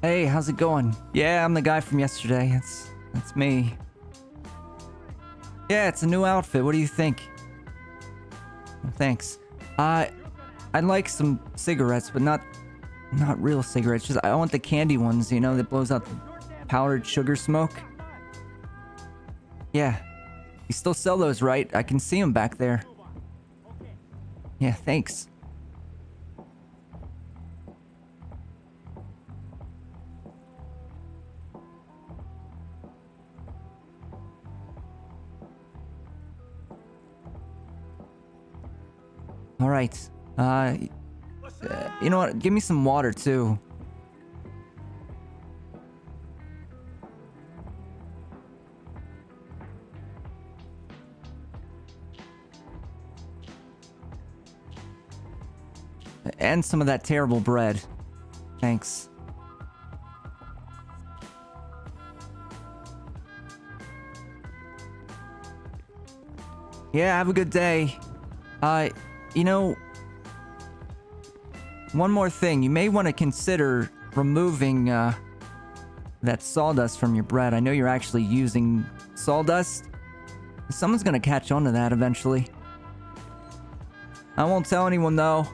Hey, how's it going? Yeah, I'm the guy from yesterday. That's me. Yeah, it's a new outfit. What do you think? Well, thanks. I'd like some cigarettes, but not real cigarettes. Just I want the candy ones, you know, that blows out the powdered sugar smoke. Yeah. You still sell those, right? I can see them back there. Yeah, thanks. All right. You know what? Give me some water too. And some of that terrible bread. Thanks. Yeah, have a good day. You know, one more thing. You may want to consider removing, that sawdust from your bread. I know you're actually using sawdust. Someone's gonna catch on to that eventually. I won't tell anyone though.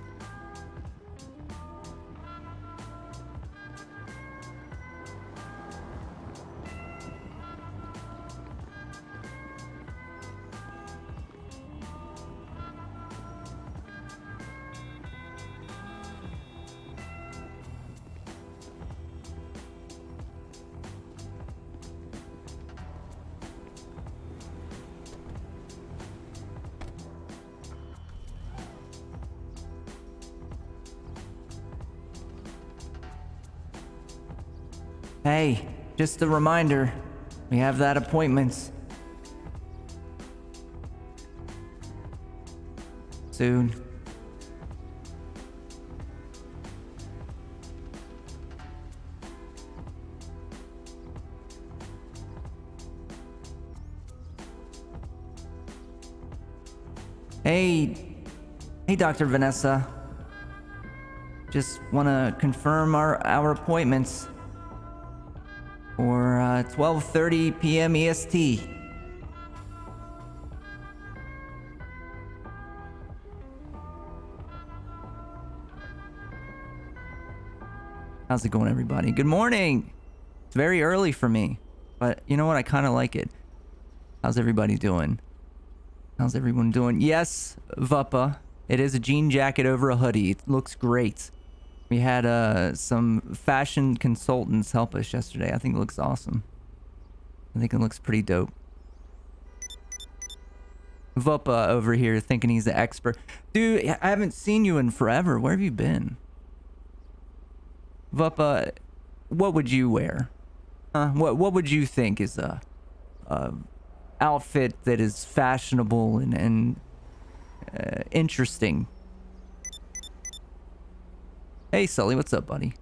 Hey, just a reminder, we have that appointment soon. Hey, Dr. Vanessa. Just want to confirm our appointments for 12:30 p.m. EST. How's it going, everybody? Good morning. It's very early for me, but you know what? I kind of like it. How's everybody doing? How's everyone doing? Yes, Vuppa. It is a jean jacket over a hoodie. It looks great. We had some fashion consultants help us yesterday. I think it looks awesome. I think it looks pretty dope. Vuppa over here thinking he's the expert. Dude, I haven't seen you in forever. Where have you been? Vuppa, what would you wear? What would you think is a outfit that is fashionable and interesting? Hey, Sully, what's up, buddy?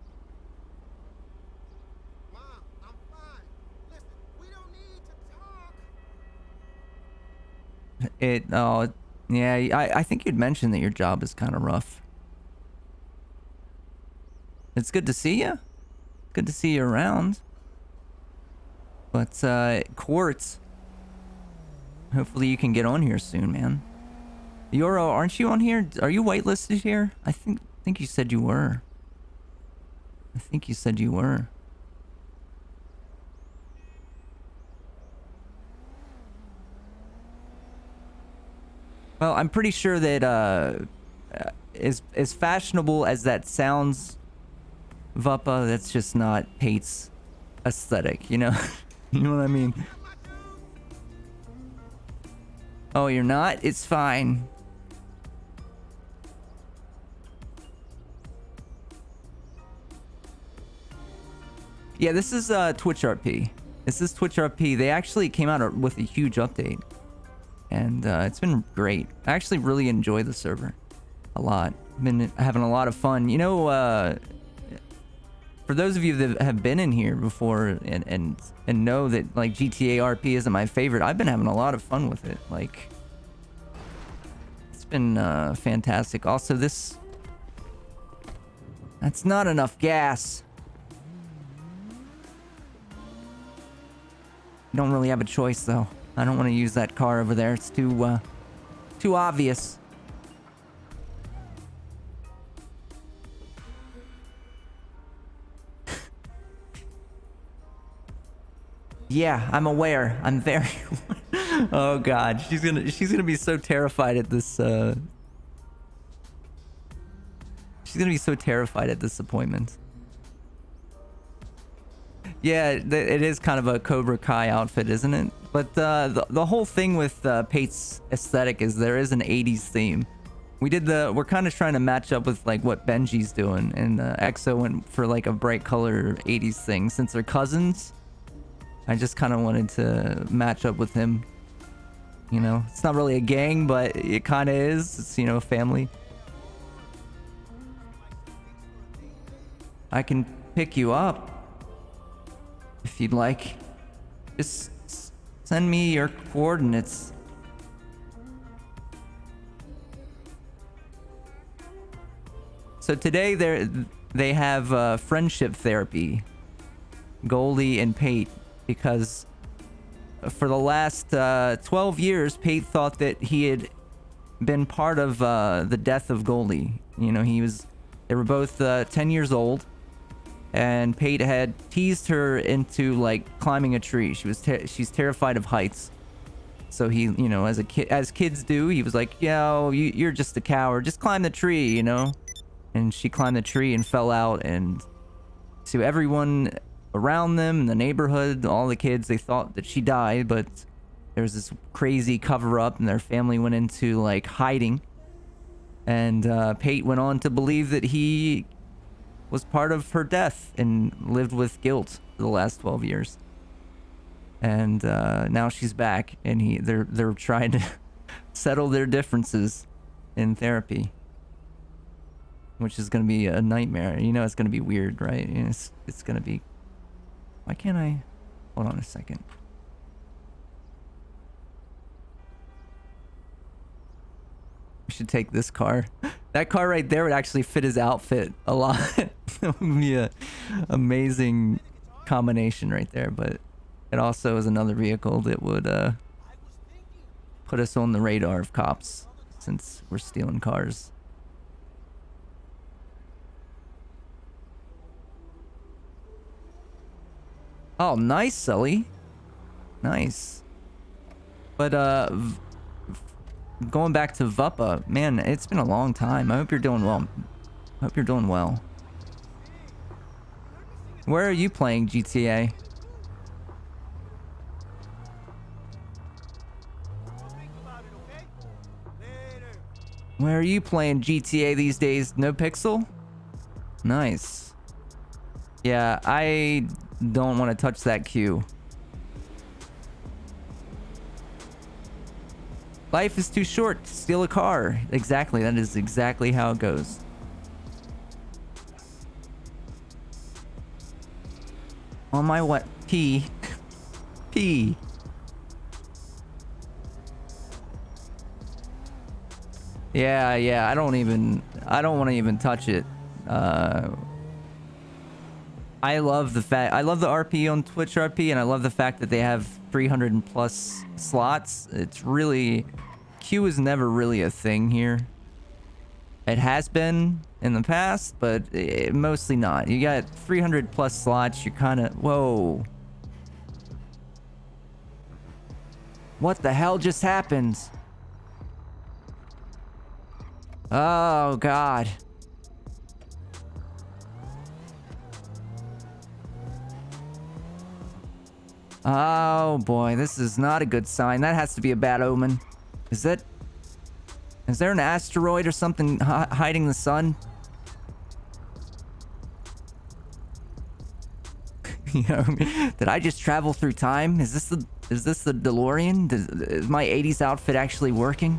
Mom, I'm fine. Listen, we don't need to talk. Yeah, I think you'd mentioned that your job is kind of rough. It's good to see you. Good to see you around. But, Quartz, hopefully you can get on here soon, man. Yoro, aren't you on here? Are you whitelisted here? I think you said you were. I think you said you were. Well, I'm pretty sure that as fashionable as that sounds, Vuppa, that's just not Pate's aesthetic, you know? You know what I mean? Oh, you're not? It's fine. Yeah, this is Twitch RP. This is Twitch RP. They actually came out with a huge update. And it's been great. I actually really enjoy the server a lot. Been having a lot of fun. You know, for those of you that have been in here before and know that like GTA RP isn't my favorite, I've been having a lot of fun with it. Like, it's been fantastic. Also, that's not enough gas. Don't really have a choice though. I don't want to use that car over there. It's too obvious. Yeah, I'm aware. I'm very Oh god, she's gonna be so terrified at this she's gonna be so terrified at this appointment. Yeah, it is kind of a Cobra Kai outfit, isn't it? But the whole thing with Pate's aesthetic is there is an 80s theme. We're kind of trying to match up with like what Benji's doing, and EXO went for like a bright color 80s thing. Since they're cousins, I just kind of wanted to match up with him. You know, it's not really a gang, but it kind of is. It's, you know, a family. I can pick you up if you'd like. Just send me your coordinates. So today they have friendship therapy, Goldie and Pate, because for the last 12 years, Pate thought that he had been part of the death of Goldie. You know, they were both 10 years old, and Pate had teased her into like climbing a tree. She's terrified of heights. So he, you know, as kids do, he was like, "Yo, you're just a coward. Just climb the tree, you know." And she climbed the tree and fell out, and to everyone around them in the neighborhood, all the kids, they thought that she died, but there was this crazy cover-up, and their family went into like hiding. And Pate went on to believe that he was part of her death and lived with guilt for the last 12 years. And now she's back, and they're trying to settle their differences in therapy, which is going to be a nightmare. You know, it's going to be weird, right? You know, it's going to be... Why can't I... Hold on a second. We should take this car. That car right there would actually fit his outfit a lot. That would be an amazing combination right there, but it also is another vehicle that would put us on the radar of cops, since we're stealing cars. Oh, nice, Sully. Nice. But going back to Vuppa, man, it's been a long time. I hope you're doing well. I hope you're doing well. Where are you playing GTA? Where are you playing GTA these days? No Pixel? Nice. Yeah, I don't want to touch that queue. Life is too short to steal a car. Exactly, that is exactly how it goes. On my what? P. P. Yeah, I don't want to even touch it. I love the RP on Twitch RP, and I love the fact that they have 300 and plus slots. It's really... Queue is never really a thing here. It has been in the past, but mostly not. You got 300 plus slots, you're kind of... Whoa. What the hell just happened? Oh, God. Oh, boy. This is not a good sign. That has to be a bad omen. Is there an asteroid or something hiding the sun? You know, did I just travel through time? Is this the DeLorean? Is my 80s outfit actually working?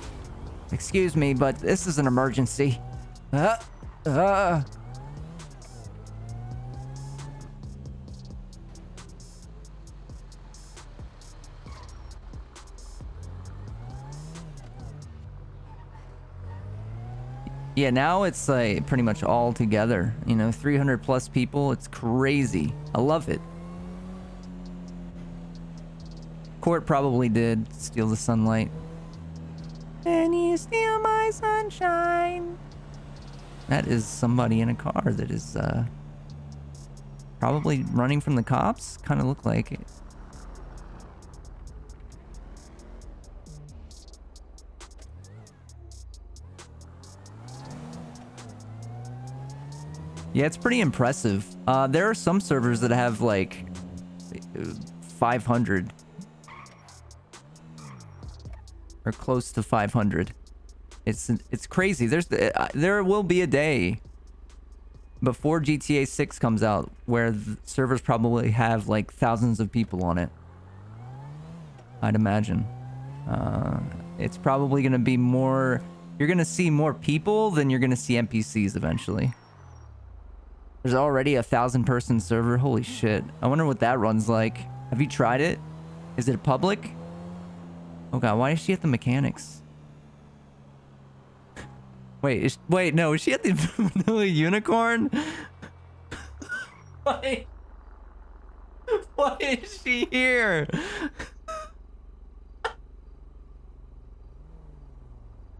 Excuse me, but this is an emergency. Yeah, now it's like pretty much all together. You know, 300 plus people. It's crazy. I love it. Court probably did steal the sunlight. And you steal my sunshine. That is somebody in a car that is probably running from the cops. Kind of look like it. Yeah, it's pretty impressive. There are some servers that have like 500 or close to 500. It's crazy. There will be a day before GTA 6 comes out where the servers probably have like thousands of people on it. I'd imagine. It's probably going to be more... You're going to see more people than you're going to see NPCs eventually. There's already 1,000-person server. Holy shit. I wonder what that runs like. Have you tried it? Is it public? Oh god, why is she at the mechanics? Wait, no, is she at the vanilla unicorn? Why? Why is she here?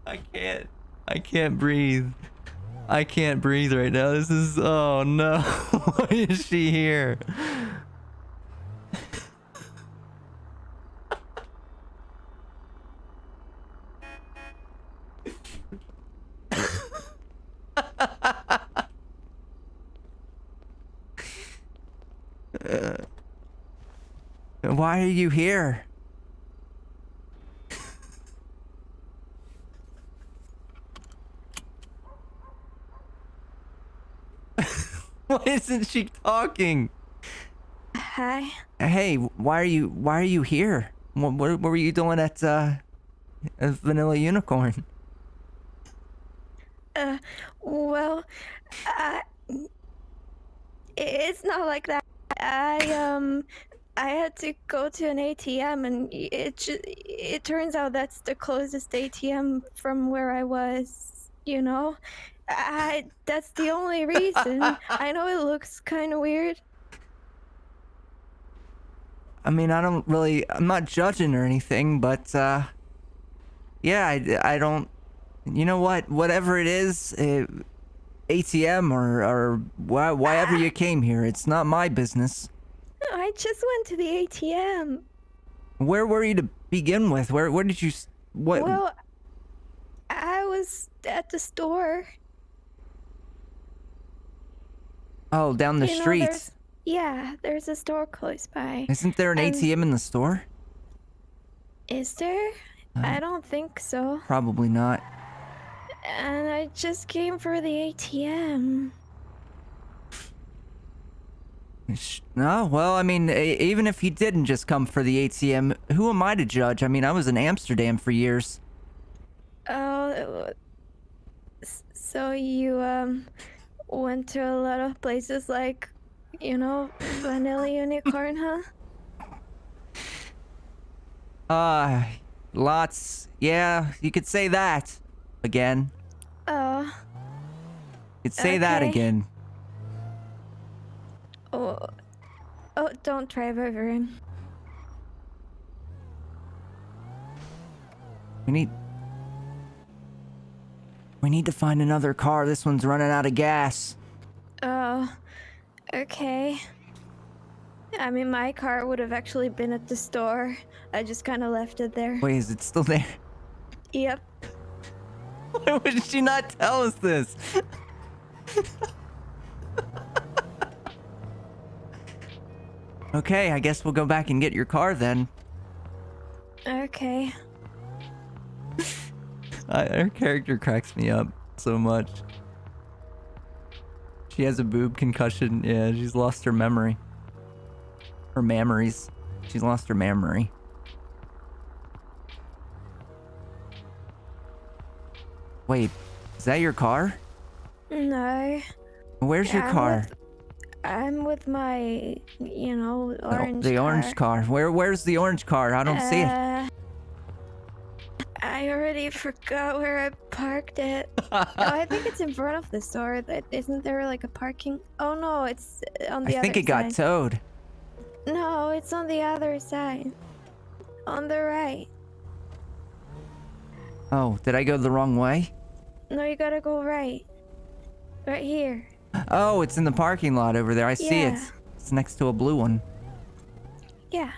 I can't breathe. I can't breathe right now. This is... Oh no. Why is she here? Why are you here? Why isn't she talking? Hi. Hey, why are you here? What were you doing at Vanilla Unicorn? Well, it's not like that. I had to go to an ATM, and it turns out that's the closest ATM from where I was, you know? That's the only reason. I know it looks kind of weird. I mean, I'm not judging or anything, but yeah, I don't, you know what, whatever it is, ATM or why ever you came here, it's not my business. I just went to the ATM. Where were you to begin with? Where did you, what? Well, I was at the store. Oh, down the You know, street. there's a store close by. Isn't there an And- ATM in the store? Is there? I don't think so. Probably not. And I just came for the ATM. No, well, I mean, even if he didn't just come for the ATM, who am I to judge? I mean, I was in Amsterdam for years. Oh, so you went to a lot of places like, you know, Vanilla Unicorn, huh? Lots. Yeah, you could say that again. Oh. You could say that Okay. again. Oh, don't drive over him. We need to find another car. This one's running out of gas. Oh, okay. I mean, my car would have actually been at the store. I just kind of left it there. Wait, is it still there? Yep. Why would she not tell us this? Okay, I guess we'll go back and get your car then. Okay. Her character cracks me up so much. She has a boob concussion. Yeah, she's lost her memory. Her memories. She's lost her memory. Wait, is that your car? No. Where's your car? I'm with my, you know, orange The orange car. Where's the orange car? I don't see it. I already forgot where I parked it. No, I think it's in front of the store. Isn't there like a parking? Oh no, it's on the I other think it got side. towed. No, it's on the other side. On the right. Oh, did I go the wrong way? No, you gotta go right. Right here. Oh, it's in the parking lot over there. I see it. Yeah. It's next to a blue one. Yeah.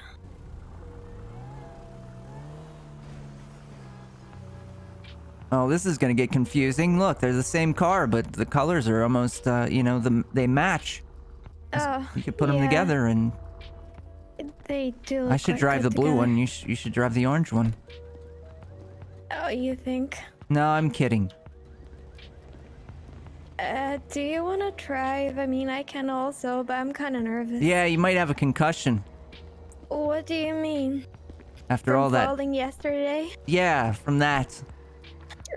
Oh, this is gonna get confusing. Look, they're the same car, but the colors are almost, they match. Oh, You could put them yeah. together, and They do look I should quite drive the good blue together. one. You should drive the orange one. Oh, you think? No, I'm kidding. Do you want to drive? I mean, I can also, but I'm kind of nervous. Yeah, you might have a concussion What do you mean? after From all that. falling yesterday? Yeah, from that.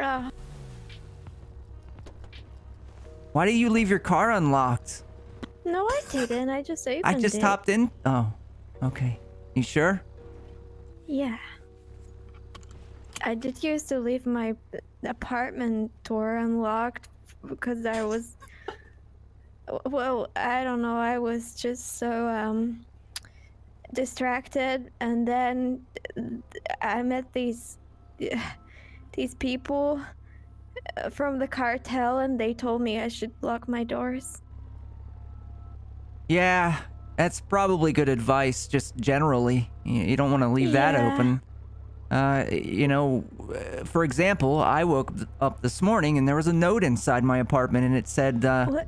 Oh, Why did you leave your car unlocked? no, I didn't. I just opened it. I just hopped in. Oh, okay. You sure? Yeah. I did used to leave my apartment door unlocked because I was. Well, I don't know. I was just so distracted, and then I met these people from the cartel, and they told me I should lock my doors. Yeah, that's probably good advice, just generally. You don't want to leave that Yeah. open. For example, I woke up this morning and there was a note inside my apartment and it said, What?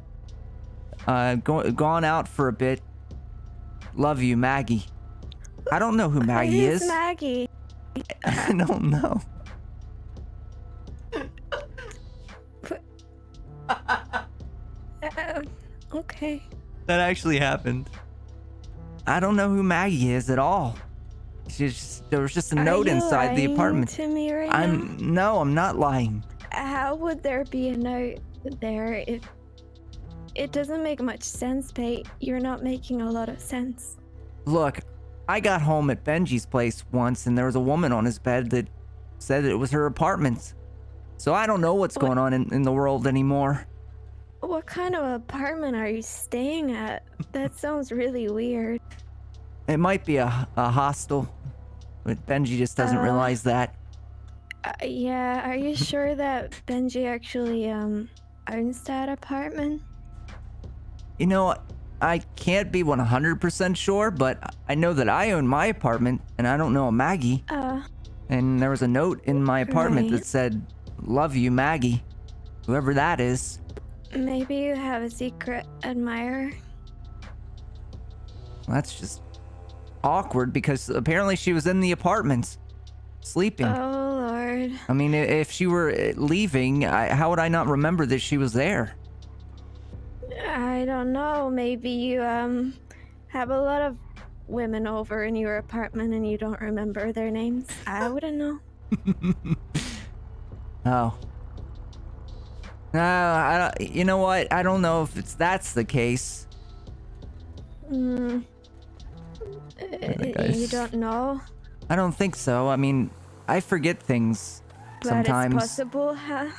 gone out for a bit. Love you, Maggie. I don't know who Maggie Who's is. Maggie? I don't know. Okay. That actually happened. I don't know who Maggie is at all. There was just a note Are you inside the lying apartment. to me right now? No, I'm not lying. How would there be a note there if it doesn't make much sense, Pate? You're not making a lot of sense. Look, I got home at Benji's place once and there was a woman on his bed that said it was her apartment. So I don't know what's What? going on in the world anymore. What kind of apartment are you staying at? That sounds really weird. It might be a hostel, but Benji just doesn't realize that. Yeah, are you sure that Benji actually owns that apartment? You know, I can't be 100% sure, but I know that I own my apartment and I don't know a Maggie. And there was a note in my apartment Right. that said, love you, Maggie. Whoever that is. Maybe you have a secret admirer. That's just awkward because apparently she was in the apartment sleeping. Oh, Lord. I mean, if she were leaving, how would I not remember that she was there? I don't know. Maybe you have a lot of women over in your apartment and you don't remember their names. I wouldn't know. Oh. No, you know what? I don't know if that's the case. You don't know, I don't think so. I mean, I forget things but sometimes. it's possible, huh?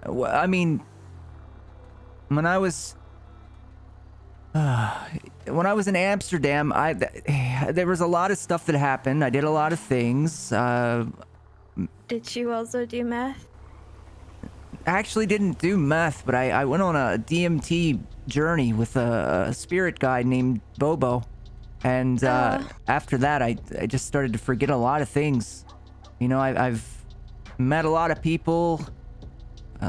Well, I mean, when I was in Amsterdam, there was a lot of stuff that happened. I did a lot of things. Did you also do meth? I actually didn't do meth, but I went on a DMT journey with a spirit guide named Bobo. And after that, I just started to forget a lot of things. You know, I've met a lot of people,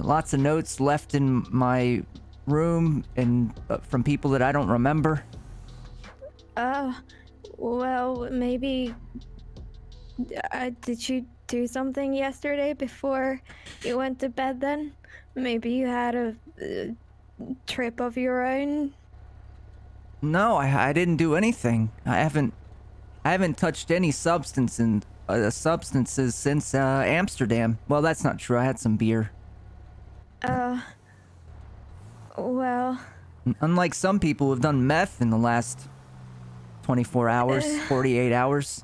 lots of notes left in my room and from people that I don't remember. Well, maybe. Did you do something yesterday before you went to bed then? Maybe you had a trip of your own? No, I didn't do anything. I haven't touched any substances since Amsterdam. Well, that's not true. I had some beer. Well, Unlike some people who have done meth in the last 24 hours, 48 hours.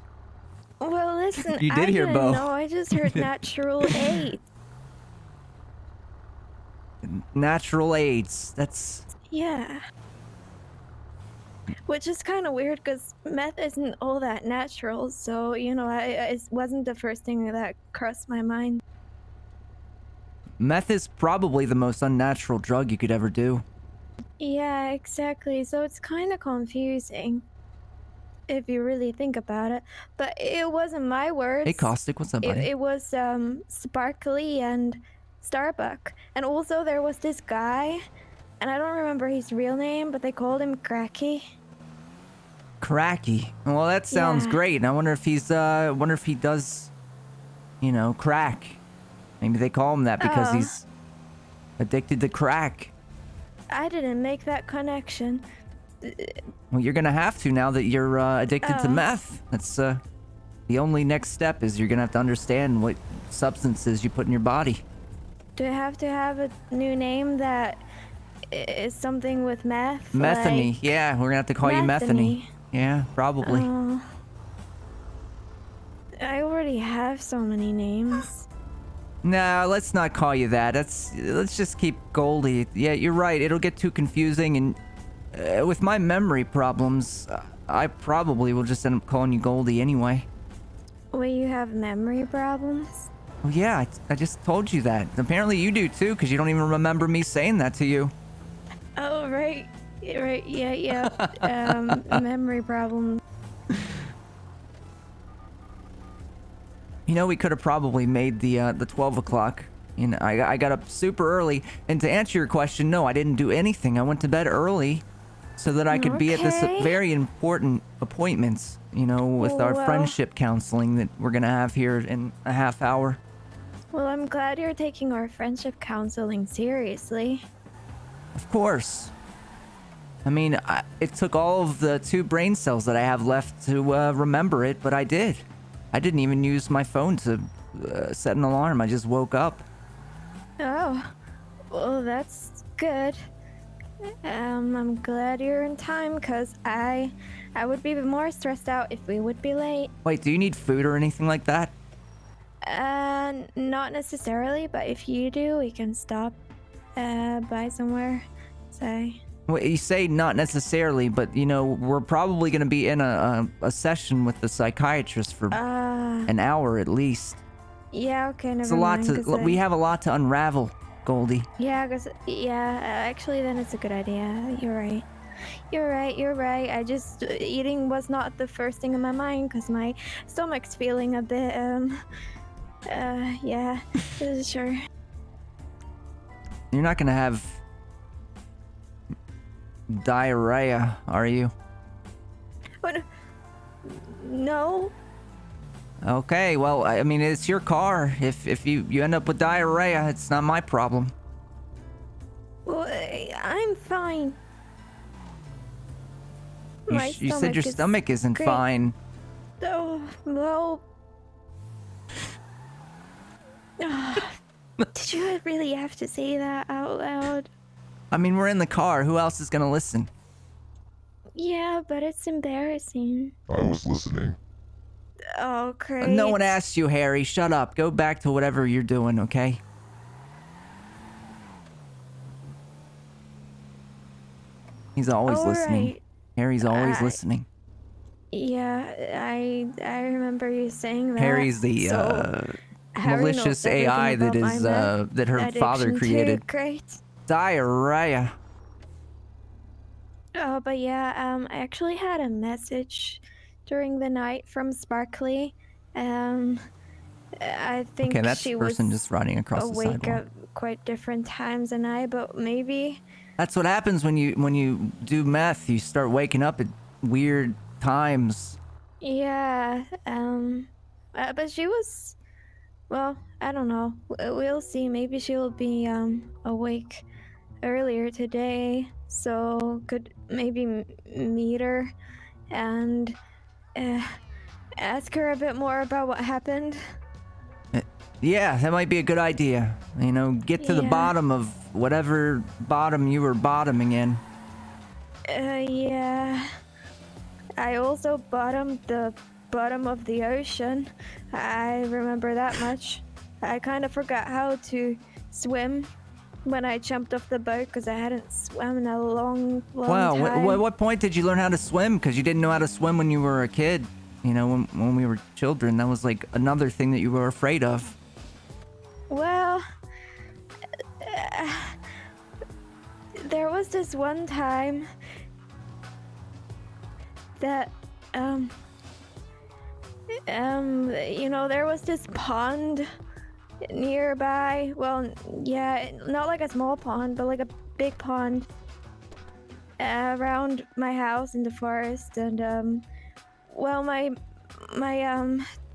well, listen, You did I hear didn't Bo. know. I just heard natural aid. Natural AIDS. That's... Yeah. Which is kind of weird because meth isn't all that natural. So, it wasn't the first thing that crossed my mind. Meth is probably the most unnatural drug you could ever do. Yeah, exactly. So it's kind of confusing if you really think about it. But it wasn't my words. Hey, Caustic, what's up, It, buddy? it was Sparkly and Starbuck. And also there was this guy, and I don't remember his real name, but they called him Cracky. Cracky. Well, that sounds Yeah. great. And I wonder if he does, crack. Maybe they call him that because Oh. he's addicted to crack. I didn't make that connection. Well, you're gonna have to now that you're addicted to Oh. meth. That's the only next step is you're gonna have to understand what substances you put in your body. Do I have to have a new name that is something with meth? Methany. Like, Yeah, we're gonna have to call you Methany. Yeah, probably. Oh. I already have so many names. No, let's not call you that. Let's just keep Goldie. Yeah, you're right. It'll get too confusing, and with my memory problems, I probably will just end up calling you Goldie anyway. Well, you have memory problems? Well, yeah, I just told you that. Apparently you do too, because you don't even remember me saying that to you. Oh, right. Right, yeah. Memory problems. We could have probably made the 12 o'clock. I got up super early. And to answer your question, no, I didn't do anything. I went to bed early so that I could be at this Okay. very important appointments, with our Well- friendship counseling that we're going to have here in a half hour. Well, I'm glad you're taking our friendship counseling seriously. Of course. I mean, it took all of the 2 brain cells that I have left to remember it, but I did. I didn't even use my phone to set an alarm. I just woke up. Oh, well, that's good. I'm glad you're in time, because I would be more stressed out if we would be late. Wait, do you need food or anything like that? Not necessarily, but if you do, we can stop by somewhere. Say. Well, you say not necessarily, but we're probably going to be in a session with the psychiatrist for an hour at least. Yeah, okay, never It's a lot mind. to. We have a lot to unravel, Goldie. Yeah, actually, then it's a good idea. You're right. You're right. I just, eating was not the first thing in my mind, because my stomach's feeling a bit, yeah, sure. You're not going to have diarrhea, are you? What? No. Okay, well, I mean, it's your car. If you end up with diarrhea, it's not my problem. Well, I'm fine. My You said your stomach is stomach isn't great. fine. Oh, well. Did you really have to say that out loud? I mean, we're in the car. Who else is going to listen? Yeah, but it's embarrassing. I was listening. Oh, great. No one asked you, Harry. Shut up. Go back to whatever you're doing, okay? He's always All listening. right. Harry's always I- listening. Yeah, I remember you saying that. Harry's the So, Harry knows malicious everything AI that about my is meth that her father addiction too. created. Great. Diarrhea. Oh, but yeah, I actually had a message during the night from Sparkly. I think Okay, that's she the person was just running across the awake sidewalk. at quite different times than I, but maybe. That's what happens when you do meth. You start waking up at weird times. Yeah, but she was, well, I don't know. We'll see. Maybe she'll be, awake earlier today, so could maybe meet her and, ask her a bit more about what happened. Yeah, that might be a good idea. Get to the Yeah. bottom of whatever bottom you were bottoming in. Yeah. I also bottomed the bottom of the ocean. I remember that much. I kind of forgot how to swim. when I jumped off the boat because I hadn't swum in a long, long Wow, time. what point did you learn how to swim? Because you didn't know how to swim when you were a kid. You know, when we were children, that was like another thing that you were afraid of. Well, there was this one time that, there was this pond nearby. Well, yeah, not like a small pond, but like a big pond around my house in the forest. And, well, my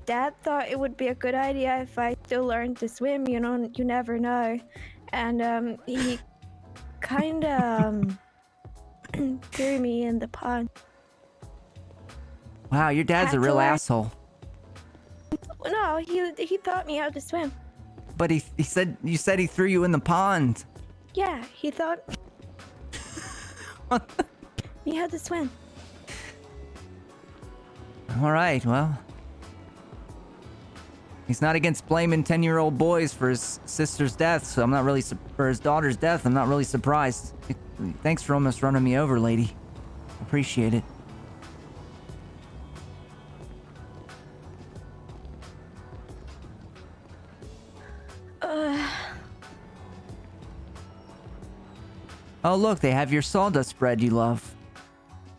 dad thought it would be a good idea if I still learned to swim. You know, you never know. And he kind of threw me in the pond. Wow, your dad's Had a to real learn- asshole. No, he taught me how to swim. But you said he threw you in the pond. Yeah, he thought me how to swim. All right, well. He's not against blaming 10-year-old boys for his sister's death, so I'm not really for his daughter's death. I'm not really surprised. Thanks for almost running me over, lady. Appreciate it. Oh, look, they have your sawdust bread you love.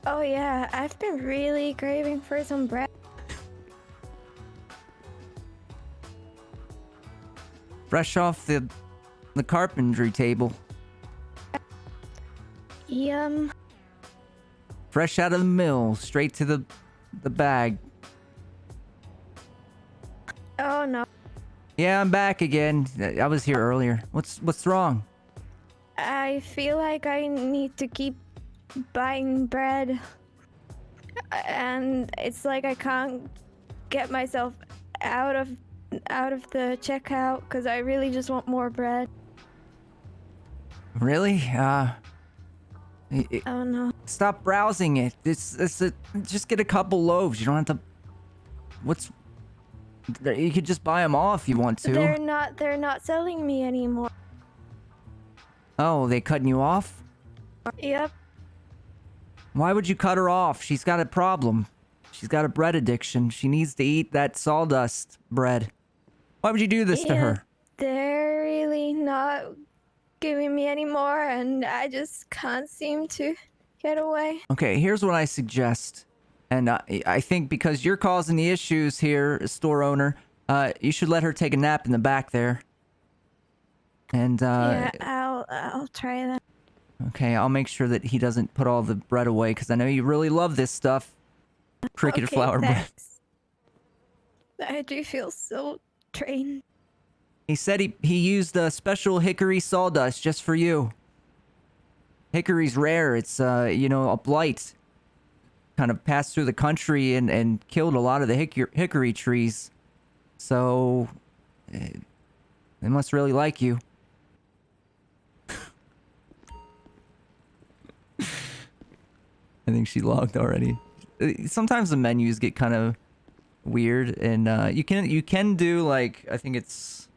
Oh yeah, I've been really craving for some bread. Fresh off the carpentry table. Yum. Fresh out of the mill, straight to the bag. Oh no. Yeah, I'm back again. I was here earlier. What's wrong? I feel like I need to keep buying bread. And it's like I can't get myself out of the checkout because I really just want more bread. Really? Oh no. Stop browsing it. Just get a couple loaves. You don't have to. You could just buy them all if you want to. They're not selling me anymore. Oh, they cutting you off? Yep. Why would you cut her off? She's got a problem. She's got a bread addiction. She needs to eat that sawdust bread. Why would you do this to her? They're really not giving me any more, and I just can't seem to get away. Okay, here's what I suggest. And I think because you're causing the issues here, store owner, you should let her take a nap in the back there. And, Yeah, I'll try that. okay, I'll make sure that he doesn't put all the bread away, because I know you really love this stuff. Cricket Okay, flour bread. thanks. I do feel so drained. He said he used special hickory sawdust just for you. Hickory's rare. It's, a blight. Kind of passed through the country and killed a lot of the hickory trees. So, they must really like you. I think she logged already. Sometimes the menus get kind of weird, and you can do like I think it's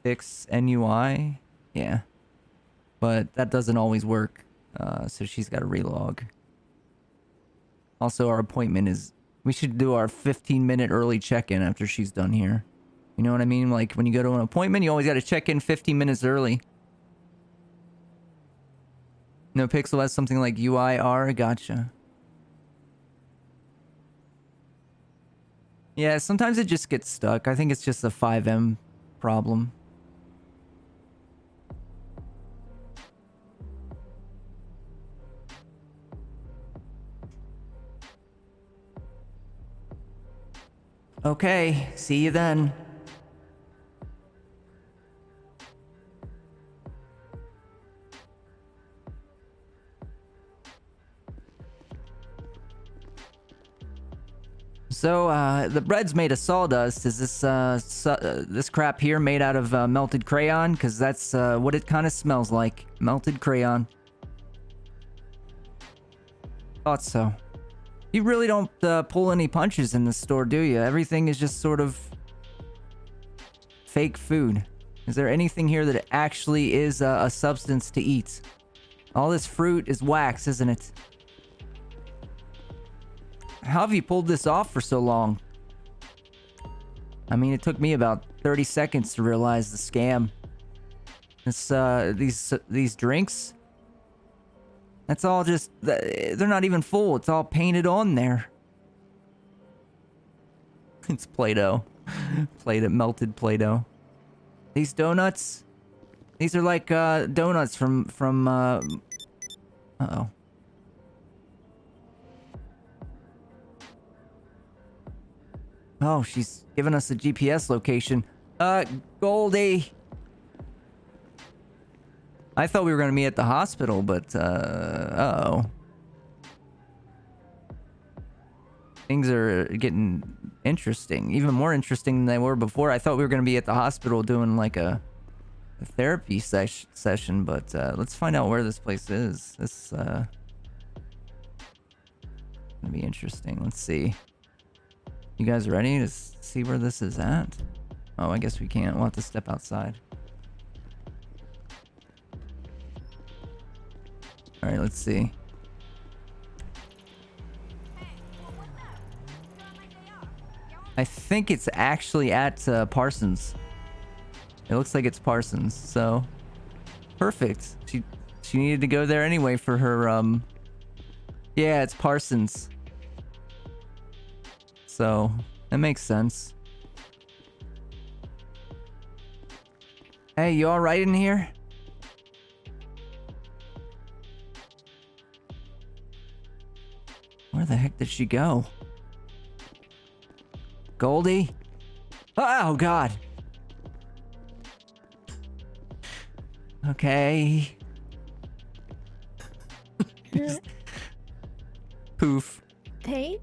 fix NUI, yeah, but that doesn't always work. So she's got to relog. Also, our appointment is we should do our 15-minute early check-in after she's done here. You know what I mean? Like when you go to an appointment, you always got to check in 15 minutes early. No Pixel has something like UIR. Gotcha. Yeah, sometimes it just gets stuck. I think it's just a 5M problem. Okay, see you then. So, the bread's made of sawdust. Is this, this crap here made out of, melted crayon? Because that's, what it kind of smells like. Melted crayon. Thought so. You really don't, pull any punches in the store, do you? Everything is just sort of fake food? Is there anything here that actually is a substance to eat? All this fruit is wax, isn't it? How have you pulled this off for so long? I mean, it took me about 30 seconds to realize the scam. These drinks? That's all just... They're not even full. It's all painted on there. It's Play-Doh. Melted Play-Doh. These donuts? These are like, donuts from, uh-oh. Oh, she's giving us a GPS location. Goldie! I thought we were gonna meet at the hospital, but, uh-oh. Things are getting interesting. Even more interesting than they were before. I thought we were gonna be at the hospital doing, like, a therapy session, but, let's find out where this place is. This, gonna be interesting. Let's see. You guys ready to see where this is at? Oh, I guess we can't. We'll have to step outside. Alright, let's see. I think it's actually at Parsons. It looks like it's Parsons, so... Perfect. She needed to go there anyway for her, Yeah, it's Parsons. So, that makes sense. Hey, you alright in here? Where the heck did she go? Goldie? Oh, God. Okay. Poof. Hey?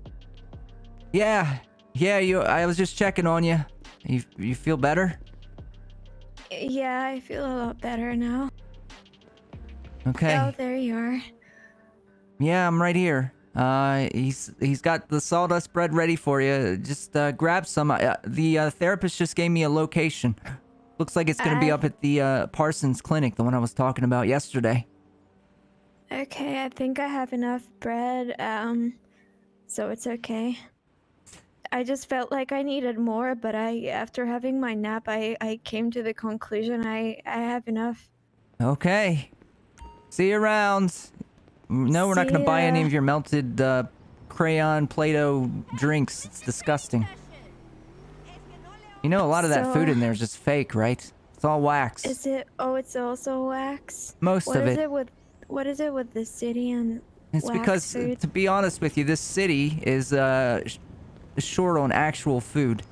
Yeah. Yeah, I was just checking on you. You feel better? Yeah, I feel a lot better now. Okay. Oh, there you are. Yeah, I'm right here. He's got the sawdust bread ready for you. Just grab some. The therapist just gave me a location. Looks like it's gonna be up at the Parsons Clinic, the one I was talking about yesterday. Okay, I think I have enough bread, so it's okay. I just felt like I needed more, but after having my nap, I came to the conclusion I have enough. Okay. See you around. No, we're not gonna buy any of your melted crayon Play-Doh drinks. It's disgusting. You know, a lot of that food in there is just fake, right? It's all wax. Is it? Oh, it's also wax. Most of it. What is it with the city and It's wax because, food? to be honest with you, this city is short on actual food,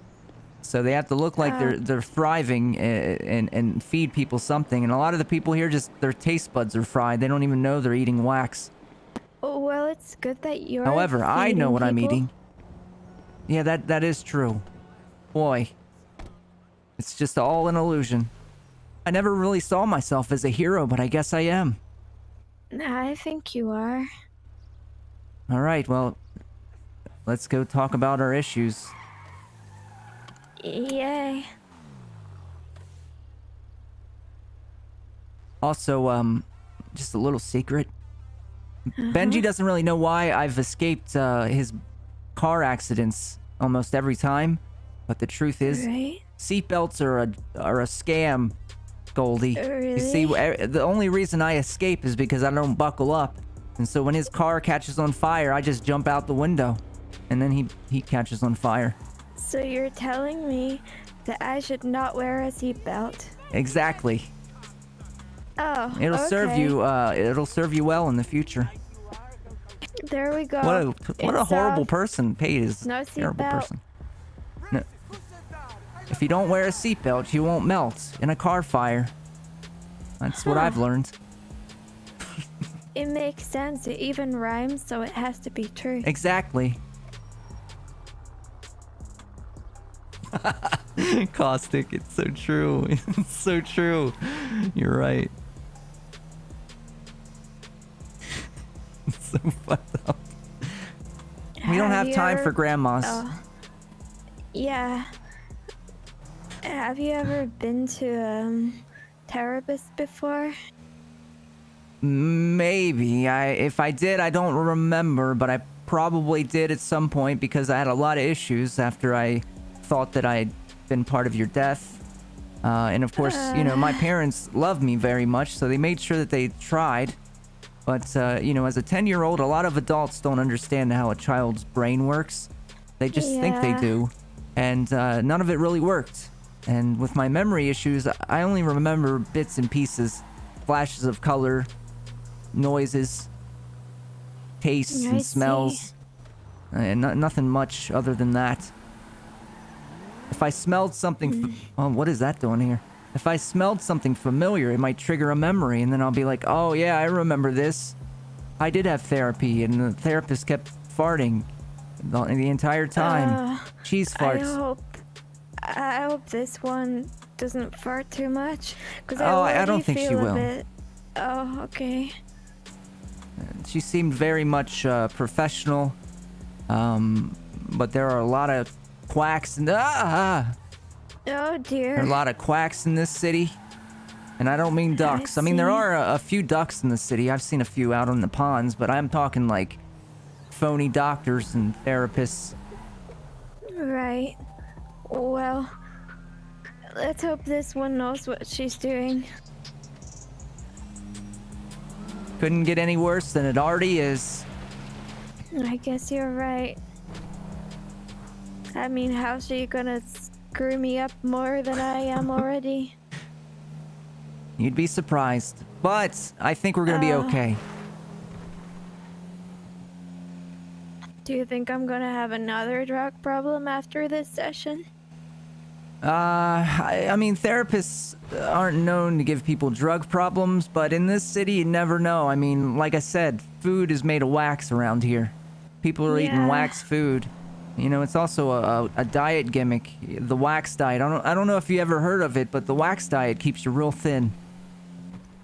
so they have to look like they're thriving and feed people something. And a lot of the people here, just their taste buds are fried. They don't even know they're eating wax. Oh, well, it's good that you're. However, I know what I'm people. eating. Yeah, that is true. Boy, it's just all an illusion. I never really saw myself as a hero, but I guess I am. I think you are. All right, well, let's go talk about our issues. Yay. Also, just a little secret. Benji doesn't really know why I've escaped his car accidents almost every time, but the truth is, seatbelts are a scam, Goldie. Really? You see, the only reason I escape is because I don't buckle up, and so when his car catches on fire, I just jump out the window, and then he catches on fire. So you're telling me that I should not wear a seatbelt? Exactly. Oh, It'll serve you. It'll serve you well in the future. There we go. What a horrible person. Paige is no a terrible seatbelt. person. No. If you don't wear a seatbelt, you won't melt in a car fire. That's what I've learned. It makes sense. It even rhymes, so it has to be true. Exactly. Caustic, it's so true. It's so true. You're right. It's so fucked up. We don't have time for grandmas. Yeah. Have you ever been to therapist before? Maybe. If I did, I don't remember, but I probably did at some point because I had a lot of issues after I thought that I'd been part of your death. And of course, you know, my parents loved me very much, so they made sure that they tried. But, you know, as a 10-year-old, a lot of adults don't understand how a child's brain works. They just think they Yeah. do. And none of it really worked. And with my memory issues, I only remember bits and pieces, flashes of color, noises, tastes, I and see. smells. And nothing much other than that. If I smelled something... oh, what is that doing here? If I smelled something familiar, it might trigger a memory, and then I'll be like, oh yeah, I remember this. I did have therapy, and the therapist kept farting the entire time. Cheese farts. I hope this one doesn't fart too much, because I Oh, already I don't think she feel a will. bit. Oh, okay. She seemed very much professional. But there are a lot of quacks and Oh there are a dear. lot of quacks in this city. And I don't mean ducks. I mean, there see. are a few ducks in the city. I've seen a few out on the ponds, but I'm talking like phony doctors and therapists. Right. Well, let's hope this one knows what she's doing. Couldn't get any worse than it already is. I guess you're right. I mean, how's she gonna screw me up more than I am already? You'd be surprised. But I think we're gonna be okay. Do you think I'm gonna have another drug problem after this session? I mean, therapists aren't known to give people drug problems, but in this city, you never know. I mean, like I said, food is made of wax around here. People are eating Yeah. wax food. You know, it's also a diet gimmick, the wax diet. I don't know if you ever heard of it, but the wax diet keeps you real thin.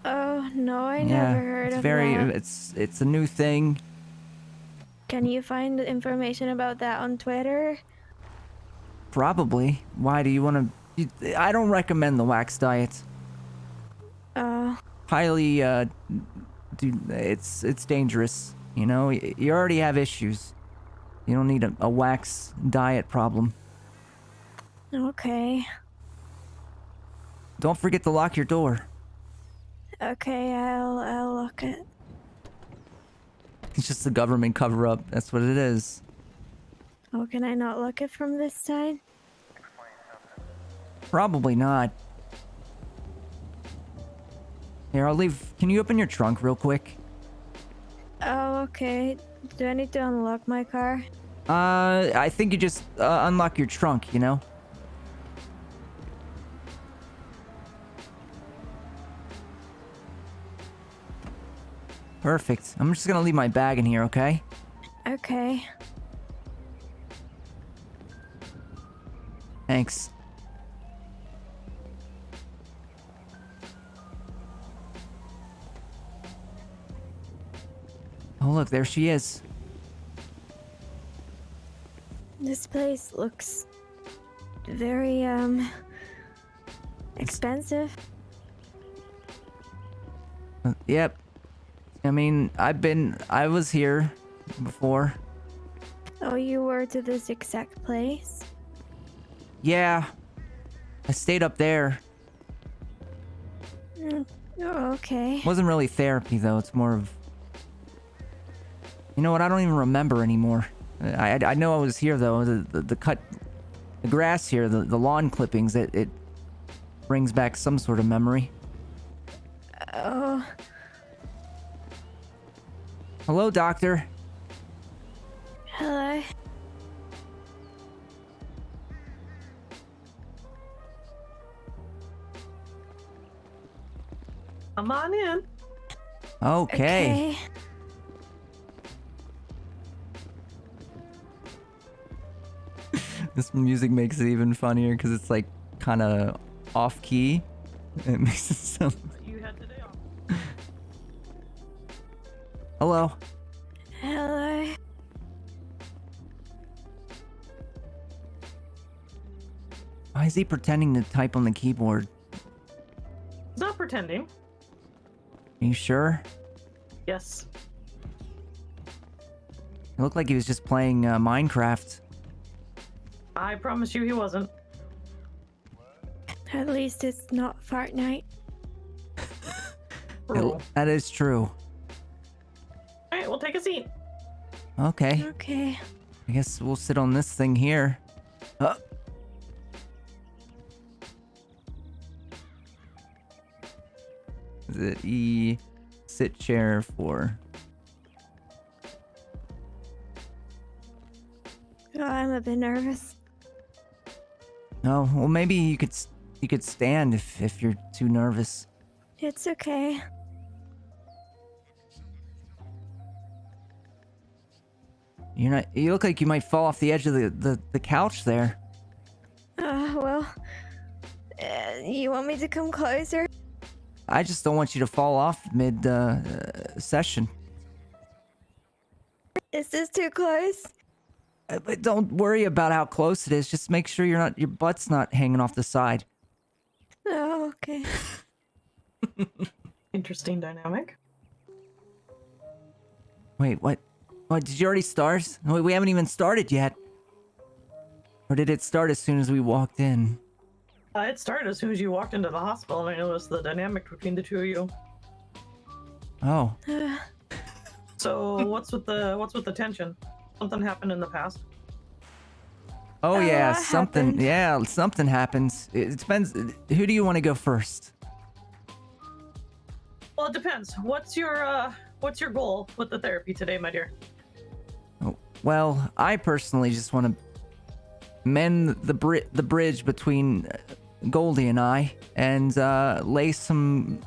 Oh no, I Yeah, never heard it's of very, that. it's a new thing. Can you find information about that on Twitter? Probably. Why do you want to? I don't recommend the wax diet. Highly, dude, it's dangerous. You know, you already have issues. You don't need a wax diet problem. Okay. Don't forget to lock your door. Okay, I'll look it. It's just a government cover-up. That's what it is. Oh, can I not look it from this side? Probably not. Here, I'll leave. Can you open your trunk real quick? Oh, okay. Do I need to unlock my car? I think you just unlock your trunk, you know? Perfect. I'm just gonna leave my bag in here, okay? Okay. Thanks. Oh, look, there she is. This place looks very, expensive. Yep. I mean, I was here before. Oh, you were to this exact place? Yeah. I stayed up there. Oh, okay. Wasn't really therapy, though. It's more of... You know what? I don't even remember anymore. I know I was here, though. The grass here, the lawn clippings, it brings back some sort of memory. Oh, Hello, doctor. hello. Come on in. Okay. This music makes it even funnier because it's like kind of off key. It makes it sound... You had today off. Hello. Hello. is he pretending to type on the keyboard? He's not pretending. Are you sure? Yes. It looked like he was just playing Minecraft. I promise you he wasn't. At least it's not Fortnite. Rule. That is true. Alright, we'll take a seat. Okay. Okay. I guess we'll sit on this thing here. Is it E sit chair for? Oh, I'm a bit nervous. Oh, well, maybe you could stand if you're too nervous. It's okay. You're not. You look like you might fall off the edge of the couch there. Well, you want me to come closer? I just don't want you to fall off mid session. Is this too close? But don't worry about how close it is. Just make sure your butt's not hanging off the side. Oh, okay. Interesting dynamic. Wait, what? What, did you already start? No, we haven't even started yet. Or did it start as soon as we walked in? It started as soon as you walked into the hospital, and I noticed the dynamic between the two of you. Oh. So what's with the tension? Something happened in the past. Oh yeah, what something. happened? Yeah, something happens. It depends. Who do you want to go first? Well, it depends. What's your goal with the therapy today, my dear? Oh, well, I personally just want to mend the bridge between Goldie and I, and lay some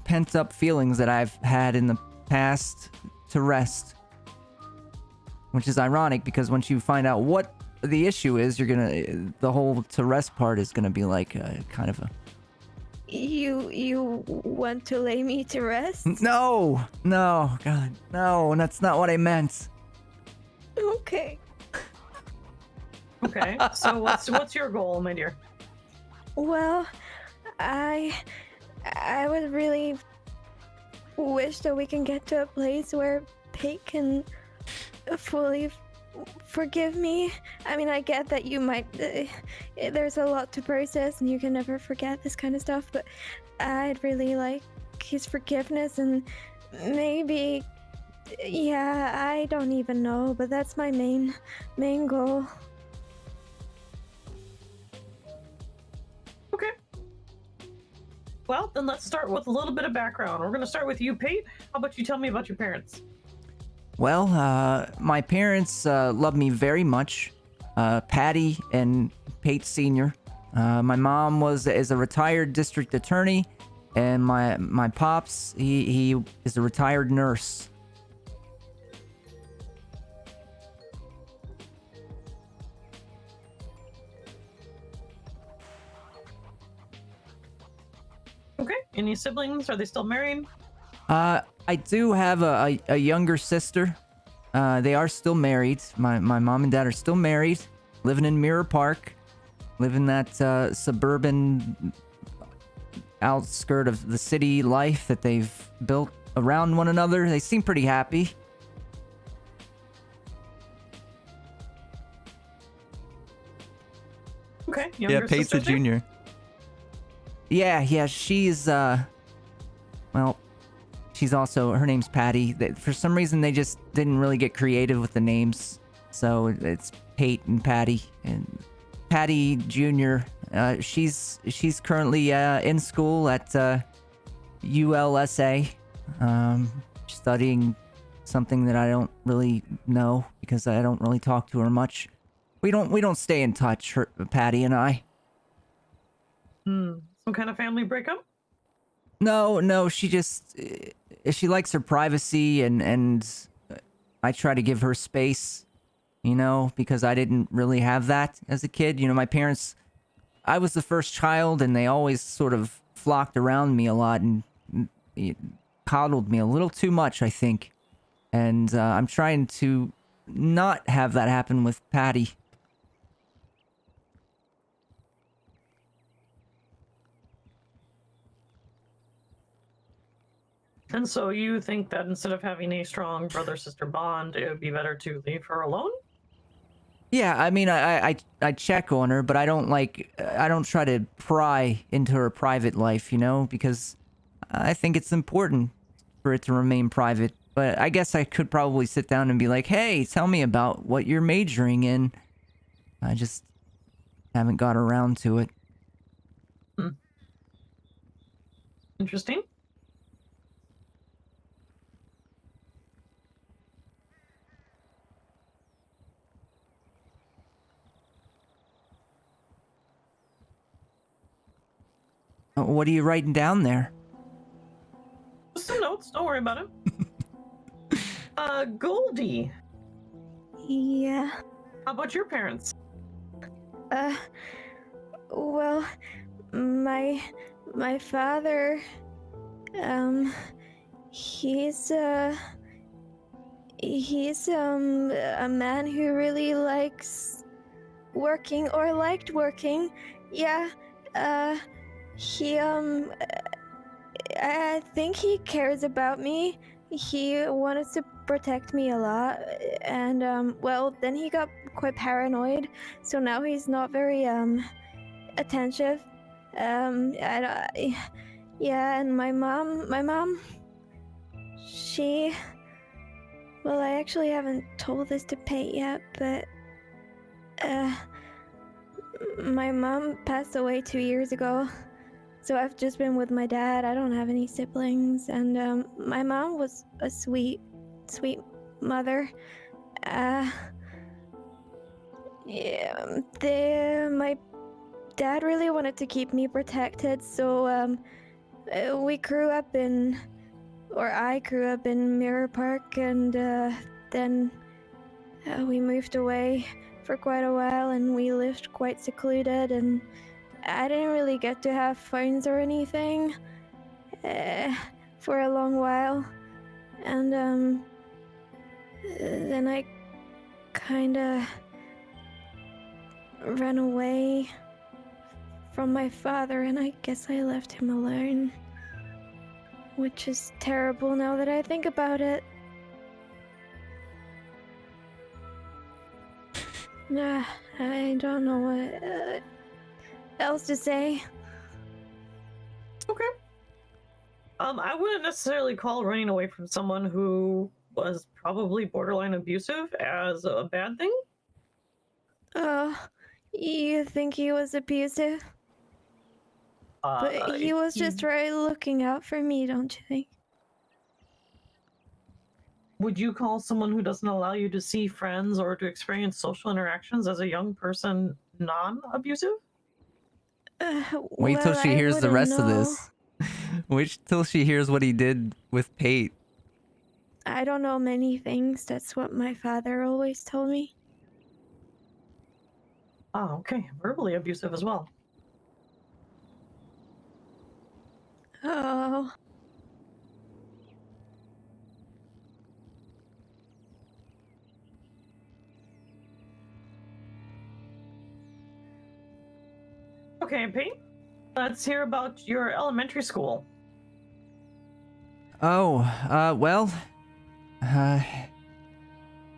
pent up feelings that I've had in the past to rest. Which is ironic because once you find out what the issue is, the whole to rest part is gonna be like kind of a. You want to lay me to rest? No, God, no, that's not what I meant. Okay. Okay. So what's your goal, my dear? Well, I would really wish that we can get to a place where Pate can fully forgive me. I mean, I get that you might there's a lot to process and you can never forget this kind of stuff, but I'd really like his forgiveness, and maybe, yeah, I don't even know, but that's my main goal. Okay. Well, then let's start with a little bit of background. We're gonna start with you, Pate. How about you tell me about your parents? Well, my parents love me very much. Patty and Pate Sr. My mom is a retired district attorney, and my pops, he is a retired nurse. Okay. Any siblings? Are they still married? I do have a younger sister. They are still married. My mom and dad are still married, living in Mirror Park, living that suburban outskirt of the city life that they've built around one another. They seem pretty happy. Okay. Younger sister there? junior. Yeah, she's well, she's also, her name's Patty. For some reason, they just didn't really get creative with the names, so it's Pate and Patty. And Patty Junior, she's currently in school at ULSA, studying something that I don't really know because I don't really talk to her much. We don't stay in touch, Patty and I. Some kind of family breakup? No, she just she likes her privacy, and I try to give her space, because I didn't really have that as a kid. My parents, I was the first child, and they always sort of flocked around me a lot and coddled me a little too much, I think. And I'm trying to not have that happen with Patty. And so you think that instead of having a strong brother-sister bond, it would be better to leave her alone? Yeah, I mean, I check on her, but I don't try to pry into her private life, you know, because I think it's important for it to remain private. But I guess I could probably sit down and be like, hey, tell me about what you're majoring in. I just haven't got around to it. Interesting. What are you writing down there? Just some notes, don't worry about it. Goldie, Yeah. how about your parents? Uh, well, my my father, um, he's a man who really likes working or liked working. Yeah. He I think he cares about me. He wanted to protect me a lot, and well, then he got quite paranoid, so now he's not very attentive. Yeah, and my mom, she, well, I actually haven't told this to Pate yet, but my mom passed away 2 years ago. So I've just been with my dad. I don't have any siblings, and my mom was a sweet, sweet mother. Yeah, my dad really wanted to keep me protected, so we grew up in, or I grew up in Mirror Park, and then we moved away for quite a while, and we lived quite secluded, and I didn't really get to have phones or anything for a long while. And then I kinda ran away from my father, and I guess I left him alone. Which is terrible now that I think about it. I don't know what else to say. Okay. I wouldn't necessarily call running away from someone who was probably borderline abusive as a bad thing. You think he was abusive? But he was just right looking out for me, don't you think? Would you call someone who doesn't allow you to see friends or to experience social interactions as a young person non-abusive? Wait till Well, she I hears the wouldn't rest of know. this. Wait till she hears what he did with Pate. I don't know many things. That's what my father always told me. Oh, okay. Verbally abusive as well. Oh. Okay, Pete. Let's hear about your elementary school. Oh, well,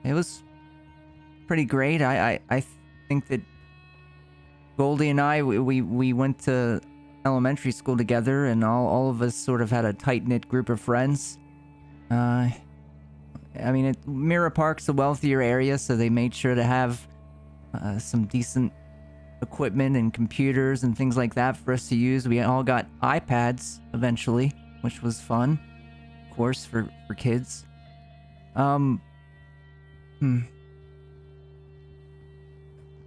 it was pretty great. I think that Goldie and I, we went to elementary school together, and all of us sort of had a tight-knit group of friends. I mean, Mirror Park's a wealthier area, so they made sure to have some decent equipment and computers and things like that for us to use. We all got iPads eventually, which was fun, of course, for kids.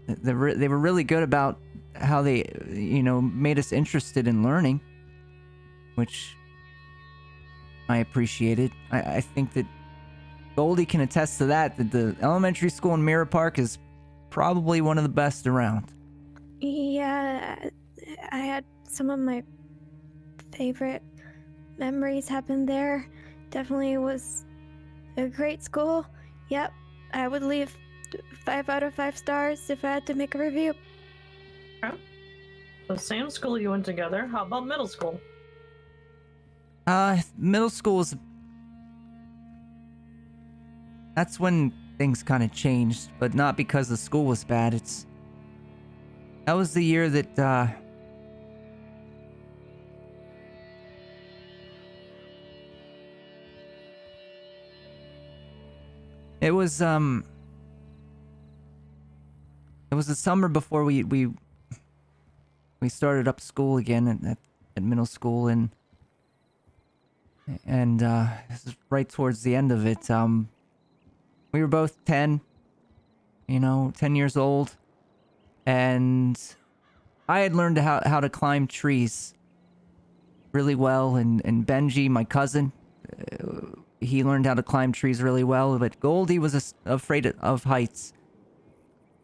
They were really good about how they, made us interested in learning, which I appreciated. I think that Goldie can attest to that the elementary school in Mirror Park is probably one of the best around. Yeah, I had some of my favorite memories happen there. Definitely was a great school. Yep, I would leave 5 out of 5 stars if I had to make a review. Okay. The same school you went together. How about middle school? Middle school was... That's when things kind of changed, but not because the school was bad. That was the year that, It was the summer before we started up school again at middle school, and this is right towards the end of it. We were both 10, 10 years old, and I had learned how to climb trees really well, and Benji, my cousin, he learned how to climb trees really well, but Goldie was afraid of heights.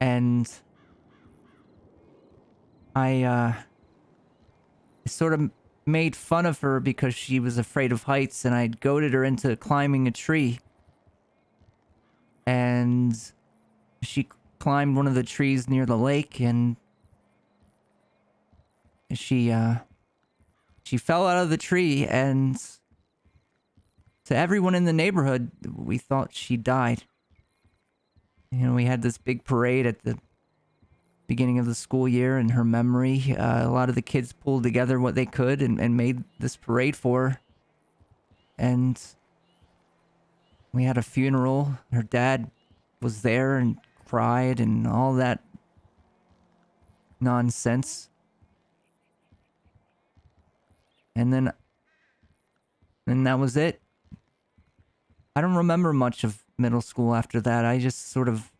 And I sort of made fun of her because she was afraid of heights, and I goaded her into climbing a tree. And she climbed one of the trees near the lake, and she fell out of the tree, and to everyone in the neighborhood, we thought she died. We had this big parade at the beginning of the school year in her memory. A lot of the kids pulled together what they could and made this parade for her. And we had a funeral. Her dad was there and cried and all that nonsense. And then that was it. I don't remember much of middle school after that. I just sort of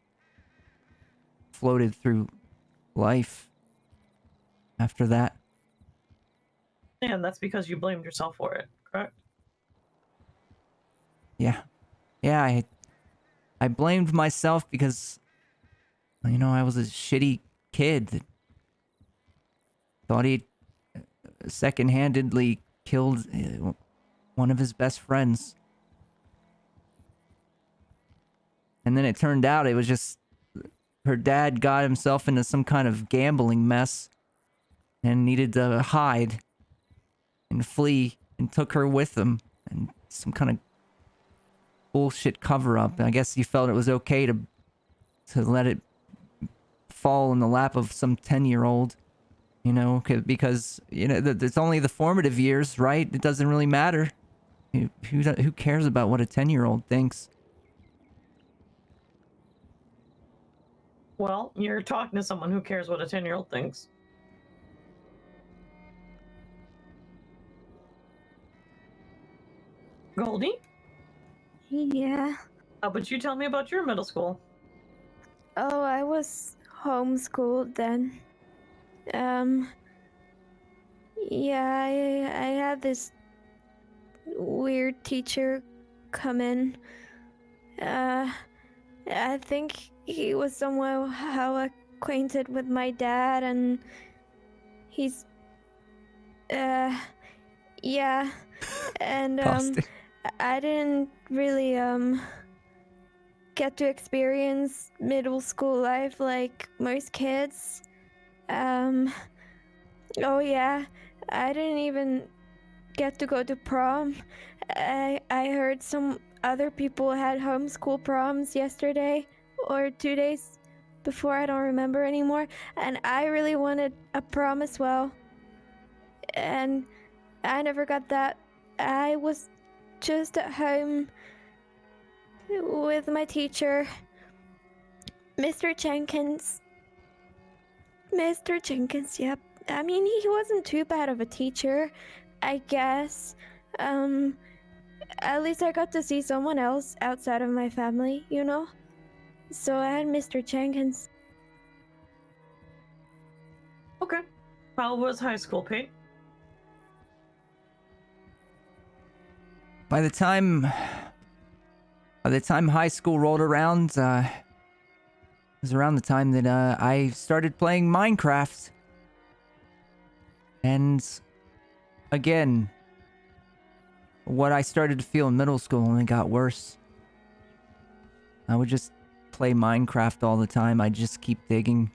floated through life after that. And that's because you blamed yourself for it, correct? Yeah. Yeah, I blamed myself because, I was a shitty kid that thought he second-handedly killed one of his best friends. And then it turned out it was just her dad got himself into some kind of gambling mess and needed to hide and flee, and took her with him, and some kind of bullshit cover-up. I guess he felt it was okay to let it fall in the lap of some 10-year-old, because, it's only the formative years, right? It doesn't really matter. Who cares about what a 10-year-old thinks? Well, you're talking to someone who cares what a 10-year-old thinks. Goldie? Yeah. How about you tell me about your middle school? Oh, I was homeschooled then. Yeah, I had this weird teacher come in. I think he was somehow acquainted with my dad, and he's, yeah. And, Busted. I didn't really, get to experience middle school life like most kids. Oh yeah, I didn't even get to go to prom. I heard some other people had homeschool proms yesterday or 2 days before, I don't remember anymore, and I really wanted a prom as well. And I never got that. I was just at home with my teacher, Mr. Jenkins. Mr. Jenkins, yep. I mean, he wasn't too bad of a teacher, I guess. At least I got to see someone else outside of my family, So I had Mr. Jenkins. Okay. How was high school, Pete? By the time high school rolled around, it was around the time that I started playing Minecraft. And again, what I started to feel in middle school only got worse. I would just play Minecraft all the time. I'd just keep digging.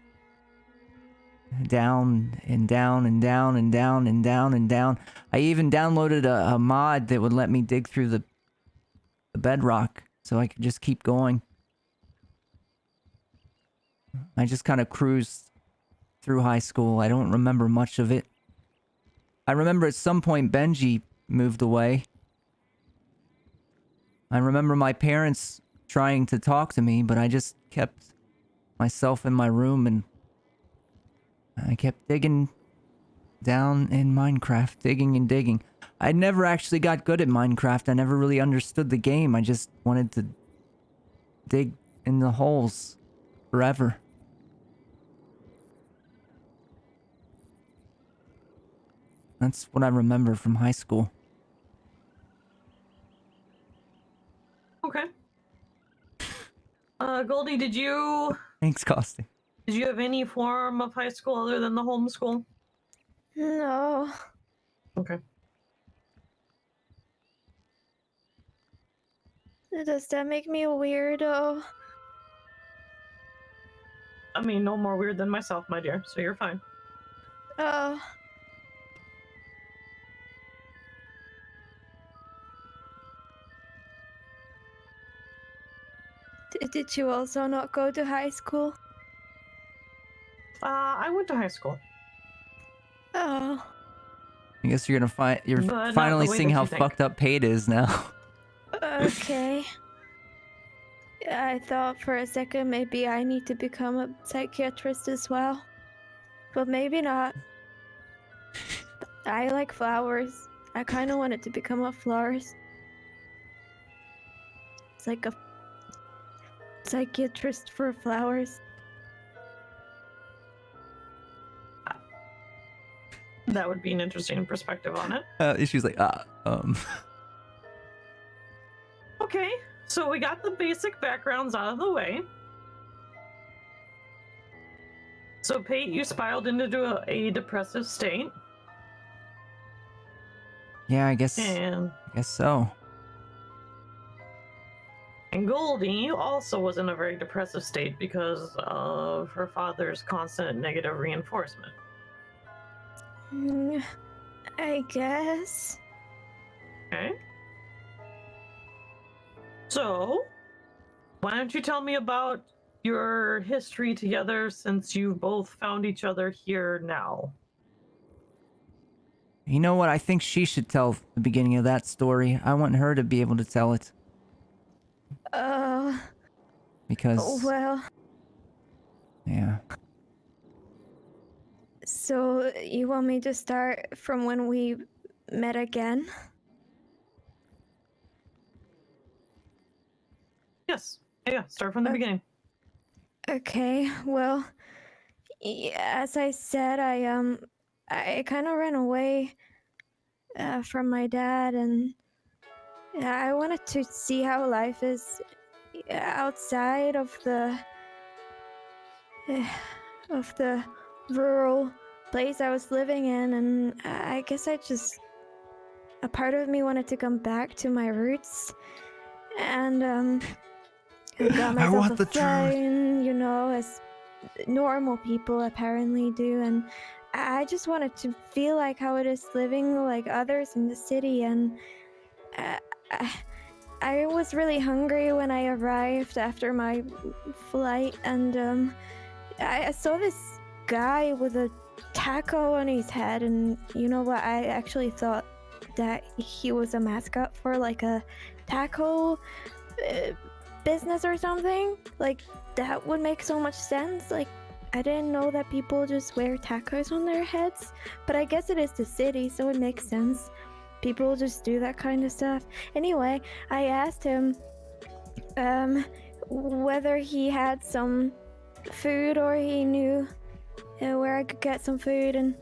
down and down and down and down and down and down. I even downloaded a mod that would let me dig through the bedrock so I could just keep going. I just kind of cruised through high school. I don't remember much of it. I remember at some point Benji moved away. I remember my parents trying to talk to me, but I just kept myself in my room and I kept digging down in Minecraft, digging and digging. I never actually got good at Minecraft. I never really understood the game. I just wanted to dig in the holes forever. That's what I remember from high school. Okay. Goldie, Thanks, Costing. did you have any form of high school other than the homeschool? No. Okay. Does that make me a weirdo? I mean, no more weird than myself, my dear, so you're fine. Oh. Did you also not go to high school? I went to high school. Oh. I guess you're But not finally the way seeing that how you think. fucked up Paid is now. Okay. I thought for a second maybe I need to become a psychiatrist as well. But maybe not. I like flowers. I kind of wanted to become a florist. It's like a psychiatrist for flowers. That would be an interesting perspective on it. She's like, Okay, so we got the basic backgrounds out of the way. So, Pate, you spiraled into a depressive state. yeah, I guess so. And Goldie also was in a very depressive state because of her father's constant negative reinforcement. I guess. Okay. So, why don't you tell me about your history together since you've both found each other here now? You know what? I think she should tell the beginning of that story. I want her to be able to tell it. Because... Well, yeah. so you want me to start from when we met again? Yes. Yeah, start from the beginning. Okay, well, as I said, I kind of ran away from my dad, and I wanted to see how life is outside of the rural place I was living in, and I guess a part of me wanted to come back to my roots, and I got myself a phone, you know, as normal people apparently do, and I just wanted to feel like how it is living like others in the city, and I was really hungry when I arrived after my flight, and I saw this guy with a taco on his head, and you know what, I actually thought that he was a mascot for like a taco business or something. Like, that would make so much sense. Like, I didn't know that people just wear tacos on their heads, but I guess it is the city, so it makes sense. People just do that kind of stuff. Anyway, I asked him whether he had some food or he knew where I could get some food, and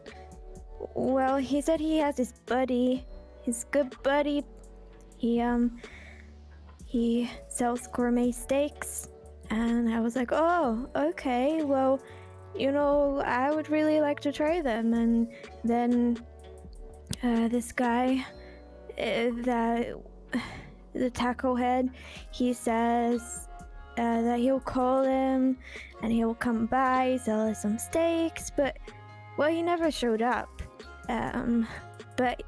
well, he said he has his buddy, his good buddy. He sells gourmet steaks, and I was like, oh, okay, well, you know, I would really like to try them. And then this guy, the taco head, he says that he'll call him and he'll come by, sell us some steaks, but Well, he never showed up. But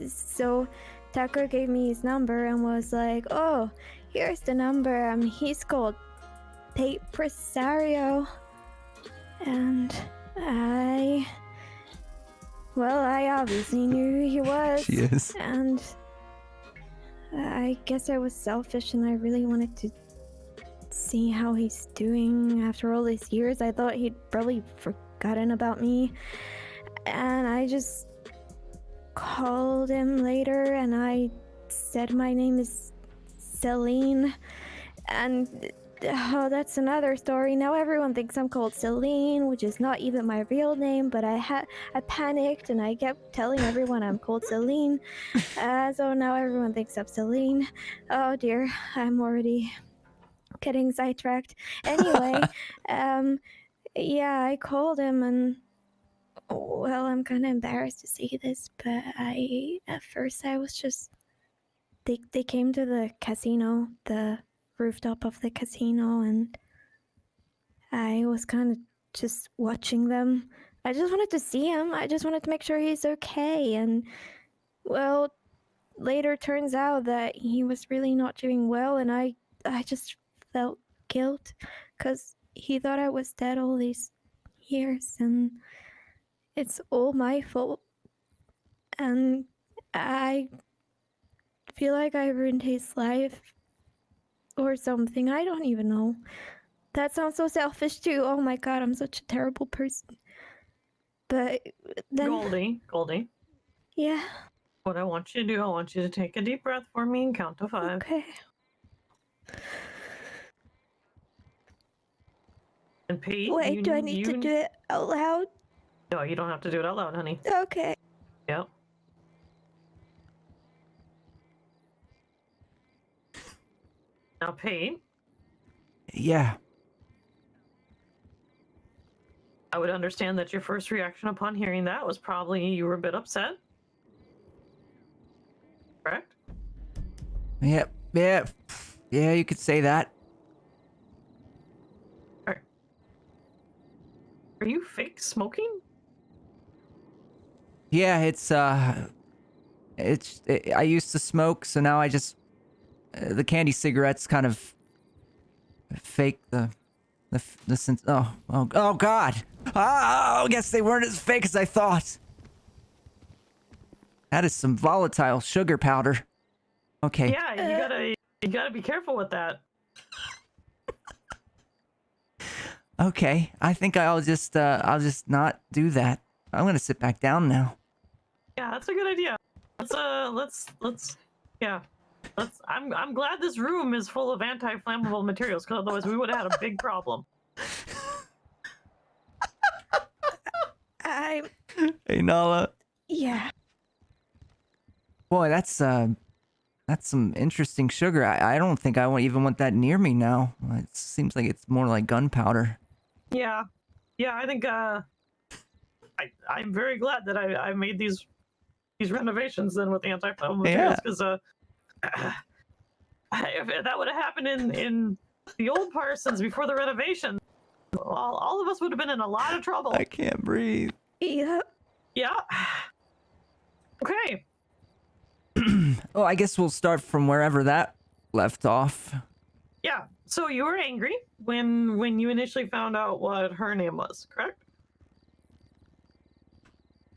so Tucker gave me his number and was like, "Oh, here's the number. He's called Pate Presario." And I obviously knew who he was. She is. And I guess I was selfish and I really wanted to see how he's doing after all these years. I thought he'd probably forgotten about me. And I just called him later and I said my name is Celine. And oh, that's another story. Now everyone thinks I'm called Celine, which is not even my real name, but I panicked and I kept telling everyone I'm called Celine. So now everyone thinks I'm Celine. Oh dear, I'm already getting sidetracked. Anyway, yeah, I called him and well, I'm kind of embarrassed to say this, but at first I was just they came to the casino, the rooftop of the casino, and I was kind of just watching them. I just wanted to see him. I just wanted to make sure he's okay. And well, later turns out that he was really not doing well, and I just felt guilt because he thought I was dead all these years, and it's all my fault. And I feel like I ruined his life or something. I don't even know. That sounds so selfish too. Oh my god, I'm such a terrible person. But then Goldie. Yeah. What I want you to do, I want you to take a deep breath for me and count to 5. Okay. And Pete, Wait, do I need to do it out loud? No, you don't have to do it out loud, honey. Okay. Yep. Now, Pete. Yeah. I would understand that your first reaction upon hearing that was probably you were a bit upset. Correct? Yeah. Yeah. Yeah, you could say that. Are you fake smoking? Yeah, I used to smoke, so now I just the candy cigarettes kind of fake the sense. Oh god. Oh, I guess they weren't as fake as I thought. That is some volatile sugar powder. Okay. Yeah, you gotta be careful with that. Okay, I think I'll just not do that. I'm gonna sit back down now. Yeah, that's a good idea. Let's yeah. I'm glad this room is full of anti-flammable materials, because otherwise we would have had a big problem. Hey Nala. Yeah. Boy, that's some interesting sugar. I don't think I even want that near me now. It seems like it's more like gunpowder. Yeah, I think I'm very glad that I made these renovations then with anti-flammable materials, because if that would have happened in the old Parsons before the renovation, all of us would have been in a lot of trouble. I can't breathe. Yeah. Yeah. Okay. Oh, I guess we'll start from wherever that left off. Yeah. So you were angry when you initially found out what her name was, correct?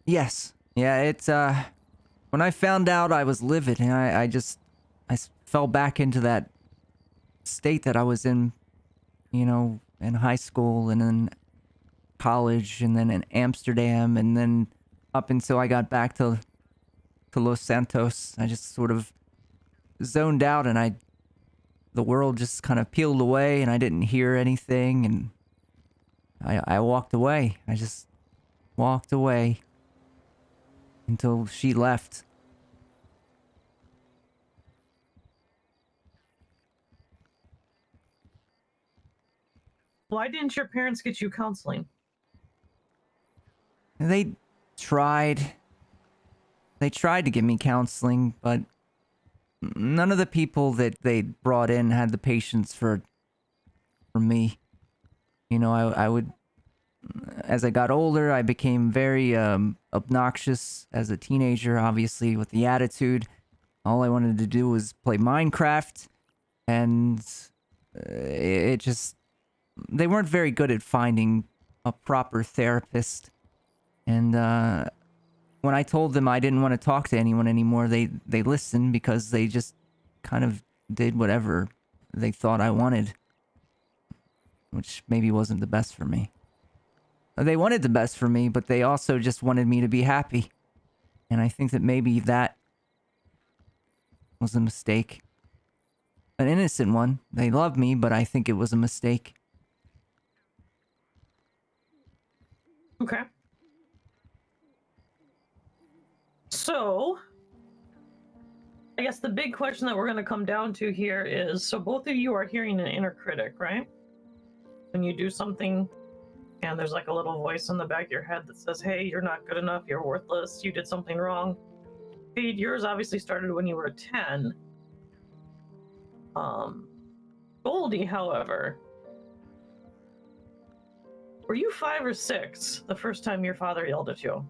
Yes. Yeah, it's when I found out, I was livid, and I fell back into that state that I was in, in high school and then college and then in Amsterdam and then up until I got back to Los Santos. I just sort of zoned out, and the world just kind of peeled away, and I didn't hear anything, and I walked away. I just walked away until she left. Why didn't your parents get you counseling? They tried. They tried to give me counseling, but none of the people that they brought in had the patience for me. I would as I got older, I became very obnoxious as a teenager, obviously, with the attitude. All I wanted to do was play Minecraft, and it just... They weren't very good at finding a proper therapist. And when I told them I didn't want to talk to anyone anymore, they listened because they just kind of did whatever they thought I wanted, which maybe wasn't the best for me. They wanted the best for me, but they also just wanted me to be happy. And I think that maybe that was a mistake. An innocent one. They loved me, but I think it was a mistake. Okay. So, I guess the big question that we're going to come down to here is, so both of you are hearing an inner critic, right? When you do something and there's like a little voice in the back of your head that says, hey, you're not good enough, you're worthless, you did something wrong. Paige, yours obviously started when you were 10. Goldie, however, were you 5 or 6 the first time your father yelled at you?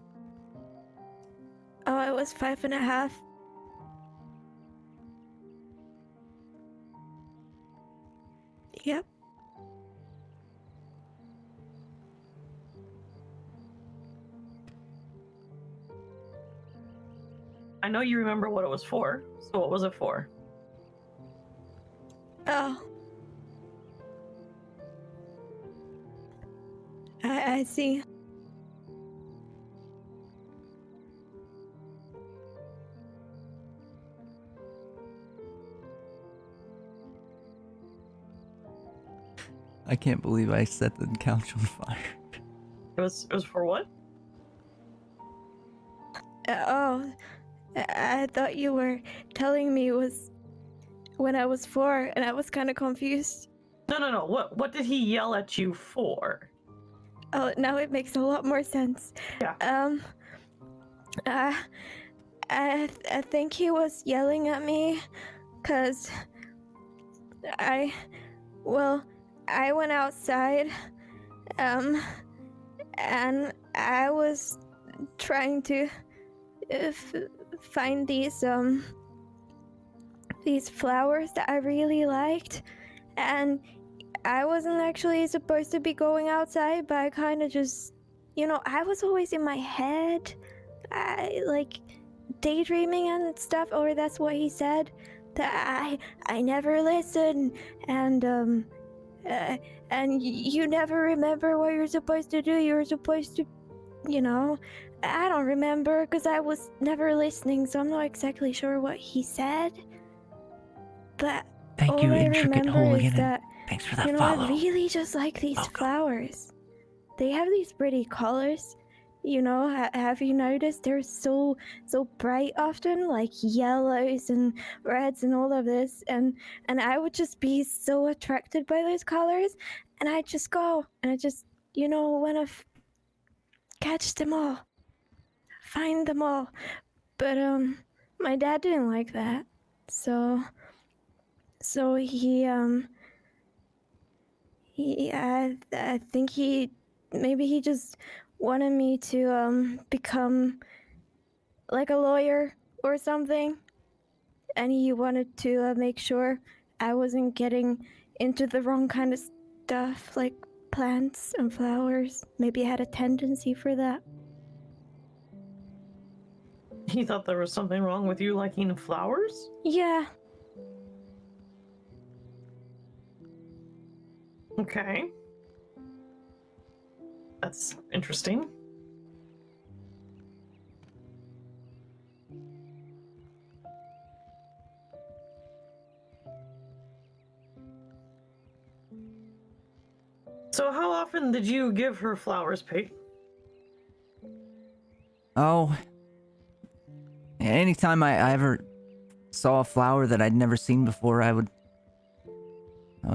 Oh, I was 5.5. Yep. I know you remember what it was for, so what was it for? Oh. I see. I can't believe I set the couch on fire. It was for what? Oh, I thought you were telling me it was when I was 4, and I was kind of confused. No. What did he yell at you for? Oh, now it makes a lot more sense. Yeah. I think he was yelling at me, 'cause I went outside, and I was trying to find these flowers that I really liked, and I wasn't actually supposed to be going outside, but I kind of just, I was always in my head, I like daydreaming and stuff, or that's what he said, that I never listened, and you never remember what you're supposed to do. You're supposed to, I don't remember because I was never listening, so I'm not exactly sure what he said. But Thank all you, I Intricate remember is Hooligan. that, Thanks for that I follow. really just like these Welcome. flowers. They have these pretty colors. Have you noticed they're so bright often, like yellows and reds and all of this, and I would just be so attracted by those colors, and I just go and I just want to catch them all, find them all. But my dad didn't like that, so I think maybe he just wanted me to become like a lawyer or something, and he wanted to make sure I wasn't getting into the wrong kind of stuff, like plants and flowers. Maybe I had a tendency for that. He thought there was something wrong with you liking flowers? Yeah. Okay. That's interesting. So how often did you give her flowers, Pete? Oh, anytime I ever saw a flower that I'd never seen before, I would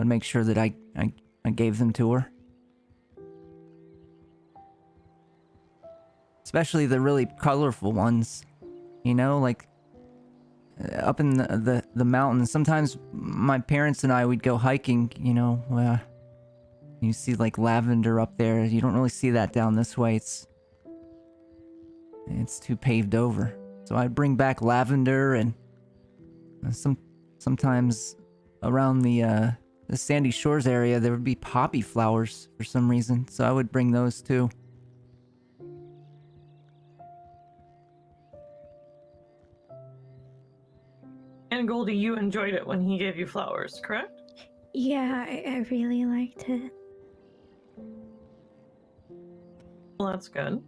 make sure that I gave them to her. Especially the really colorful ones, like up in the mountains. Sometimes my parents and I would go hiking, You see like lavender up there. You don't really see that down this way. It's too paved over. So I'd bring back lavender and sometimes around the Sandy Shores area there would be poppy flowers for some reason. So I would bring those too. And Goldie, you enjoyed it when he gave you flowers, correct? Yeah, I really liked it. Well, that's good.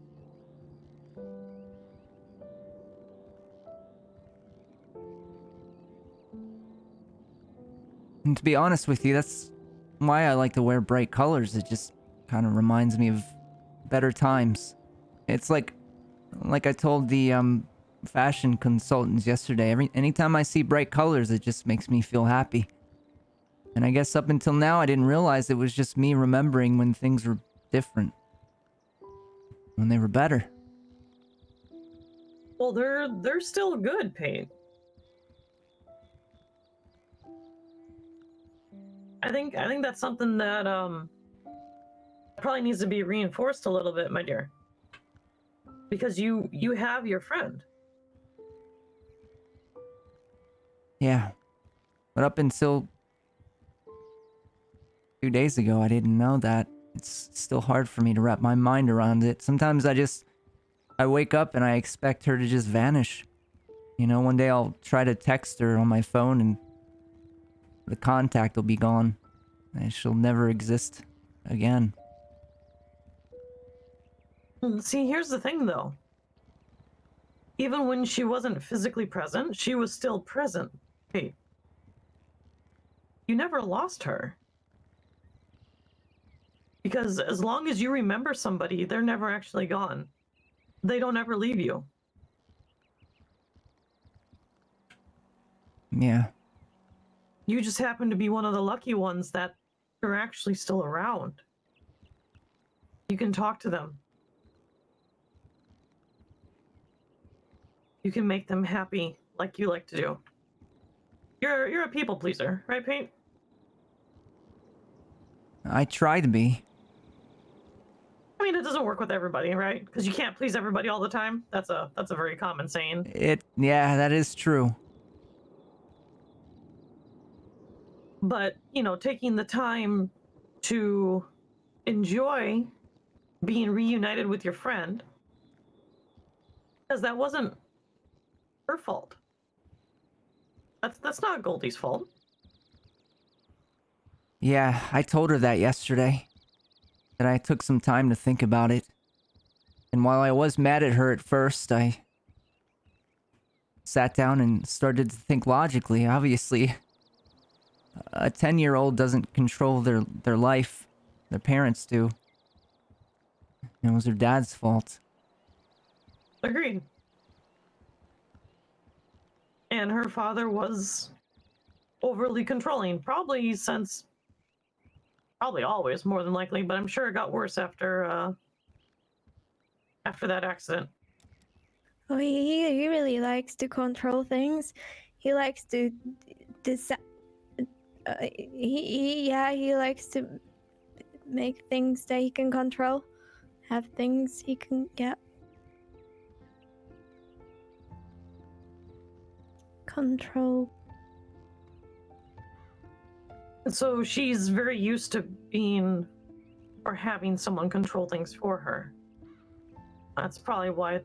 And to be honest with you, that's why I like to wear bright colors. It just kind of reminds me of better times. It's like I told the fashion consultants yesterday, anytime I see bright colors, it just makes me feel happy. And I guess up until now, I didn't realize it was just me remembering when things were different, when they were better. Well, they're still good, Pate. I think that's something that probably needs to be reinforced a little bit, my dear. Because you have your friend. Yeah. But up until 2 days ago, I didn't know that. It's still hard for me to wrap my mind around it. Sometimes I wake up and I expect her to just vanish. You know, one day I'll try to text her on my phone and the contact will be gone. And she'll never exist again. See, here's the thing, though. Even when she wasn't physically present, she was still present, Pete. You never lost her. Because as long as you remember somebody, they're never actually gone. They don't ever leave you. Yeah. You just happen to be one of the lucky ones that are actually still around. You can talk to them. You can make them happy like you like to do. You're a people pleaser, right, Pete? I try to be. I mean, it doesn't work with everybody, right? Because you can't please everybody all the time. That's a very common saying. Yeah, that is true. But, you know, taking the time to enjoy being reunited with your friend, because that wasn't her fault. That's not Goldie's fault. Yeah, I told her that yesterday. That I took some time to think about it. And while I was mad at her at first, I sat down and started to think logically. Obviously, a 10-year-old doesn't control their life. Their parents do. It was her dad's fault. Agreed. And her father was overly controlling, probably always, more than likely, but I'm sure it got worse after that accident. Oh, he really likes to control things. He likes to decide. He likes to make things that he can control. Have things he can get. Control. So she's very used to being or having someone control things for her. That's probably why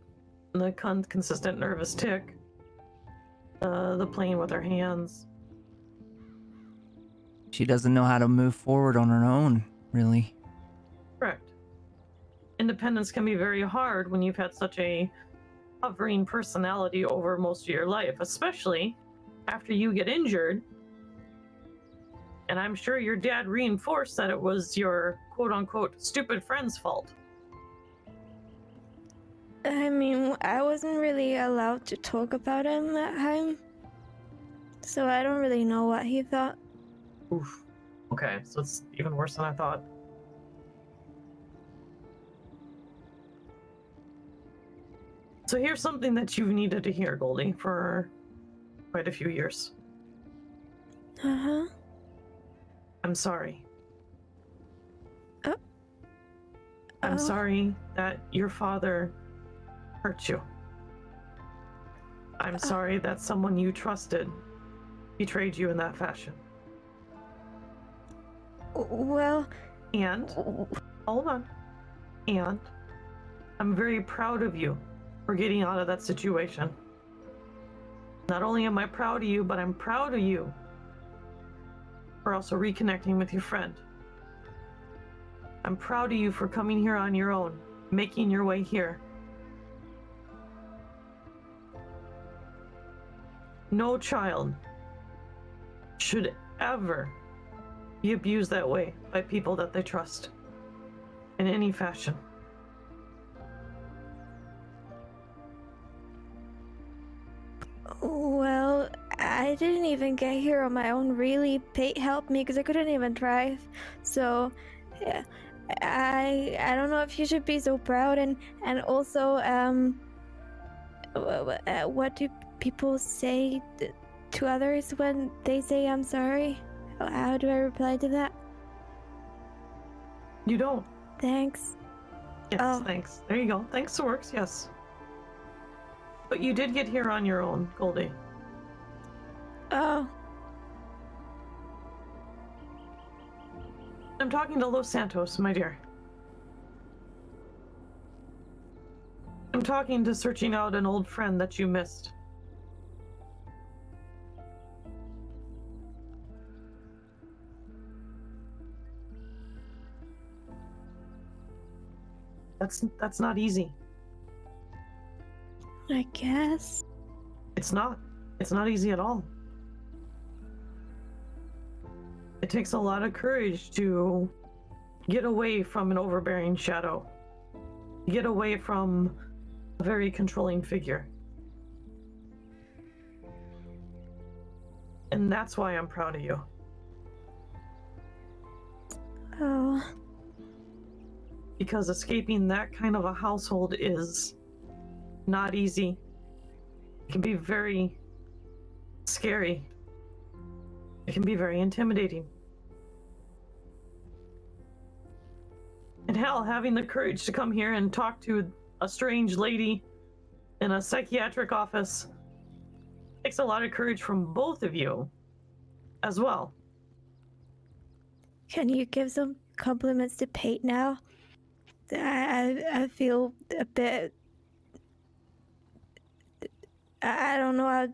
the consistent nervous tick, the playing with her hands. She doesn't know how to move forward on her own, really. Correct. Independence can be very hard when you've had such a hovering personality over most of your life, especially after you get injured. And I'm sure your dad reinforced that it was your quote-unquote stupid friend's fault. I mean, I wasn't really allowed to talk about him that time, so I don't really know what he thought. Oof. Okay, so it's even worse than I thought. So here's something that you've needed to hear, Goldie, for quite a few years. Uh-huh. I'm sorry. I'm Oh. sorry that your father hurt you. I'm sorry that someone you trusted betrayed you in that fashion. Well, And, hold on. And I'm very proud of you for getting out of that situation. Not only am I proud of you, but I'm proud of you for also reconnecting with your friend. I'm proud of you for coming here on your own, making your way here. No child should ever be abused that way by people that they trust in any fashion. well, I didn't even get here on my own. Really, Pate helped me because I couldn't even drive. So, yeah, I don't know if you should be so proud. And also, what do people say to others when they say I'm sorry? How do I reply to that? You don't. Thanks. Yes, Oh. thanks. There you go. Thanks works, yes. But you did get here on your own, Goldie. Oh. I'm talking to Los Santos, my dear. I'm talking to searching out an old friend that you missed. That's not easy. I guess. It's not. It's not easy at all. It takes a lot of courage to get away from an overbearing shadow. Get away from a very controlling figure. And that's why I'm proud of you. Oh. Because escaping that kind of a household is not easy. It can be very scary. It can be very intimidating. And hell, having the courage to come here and talk to a strange lady in a psychiatric office takes a lot of courage from both of you as well. Can you give some compliments to Pate now? I feel a bit. I don't know how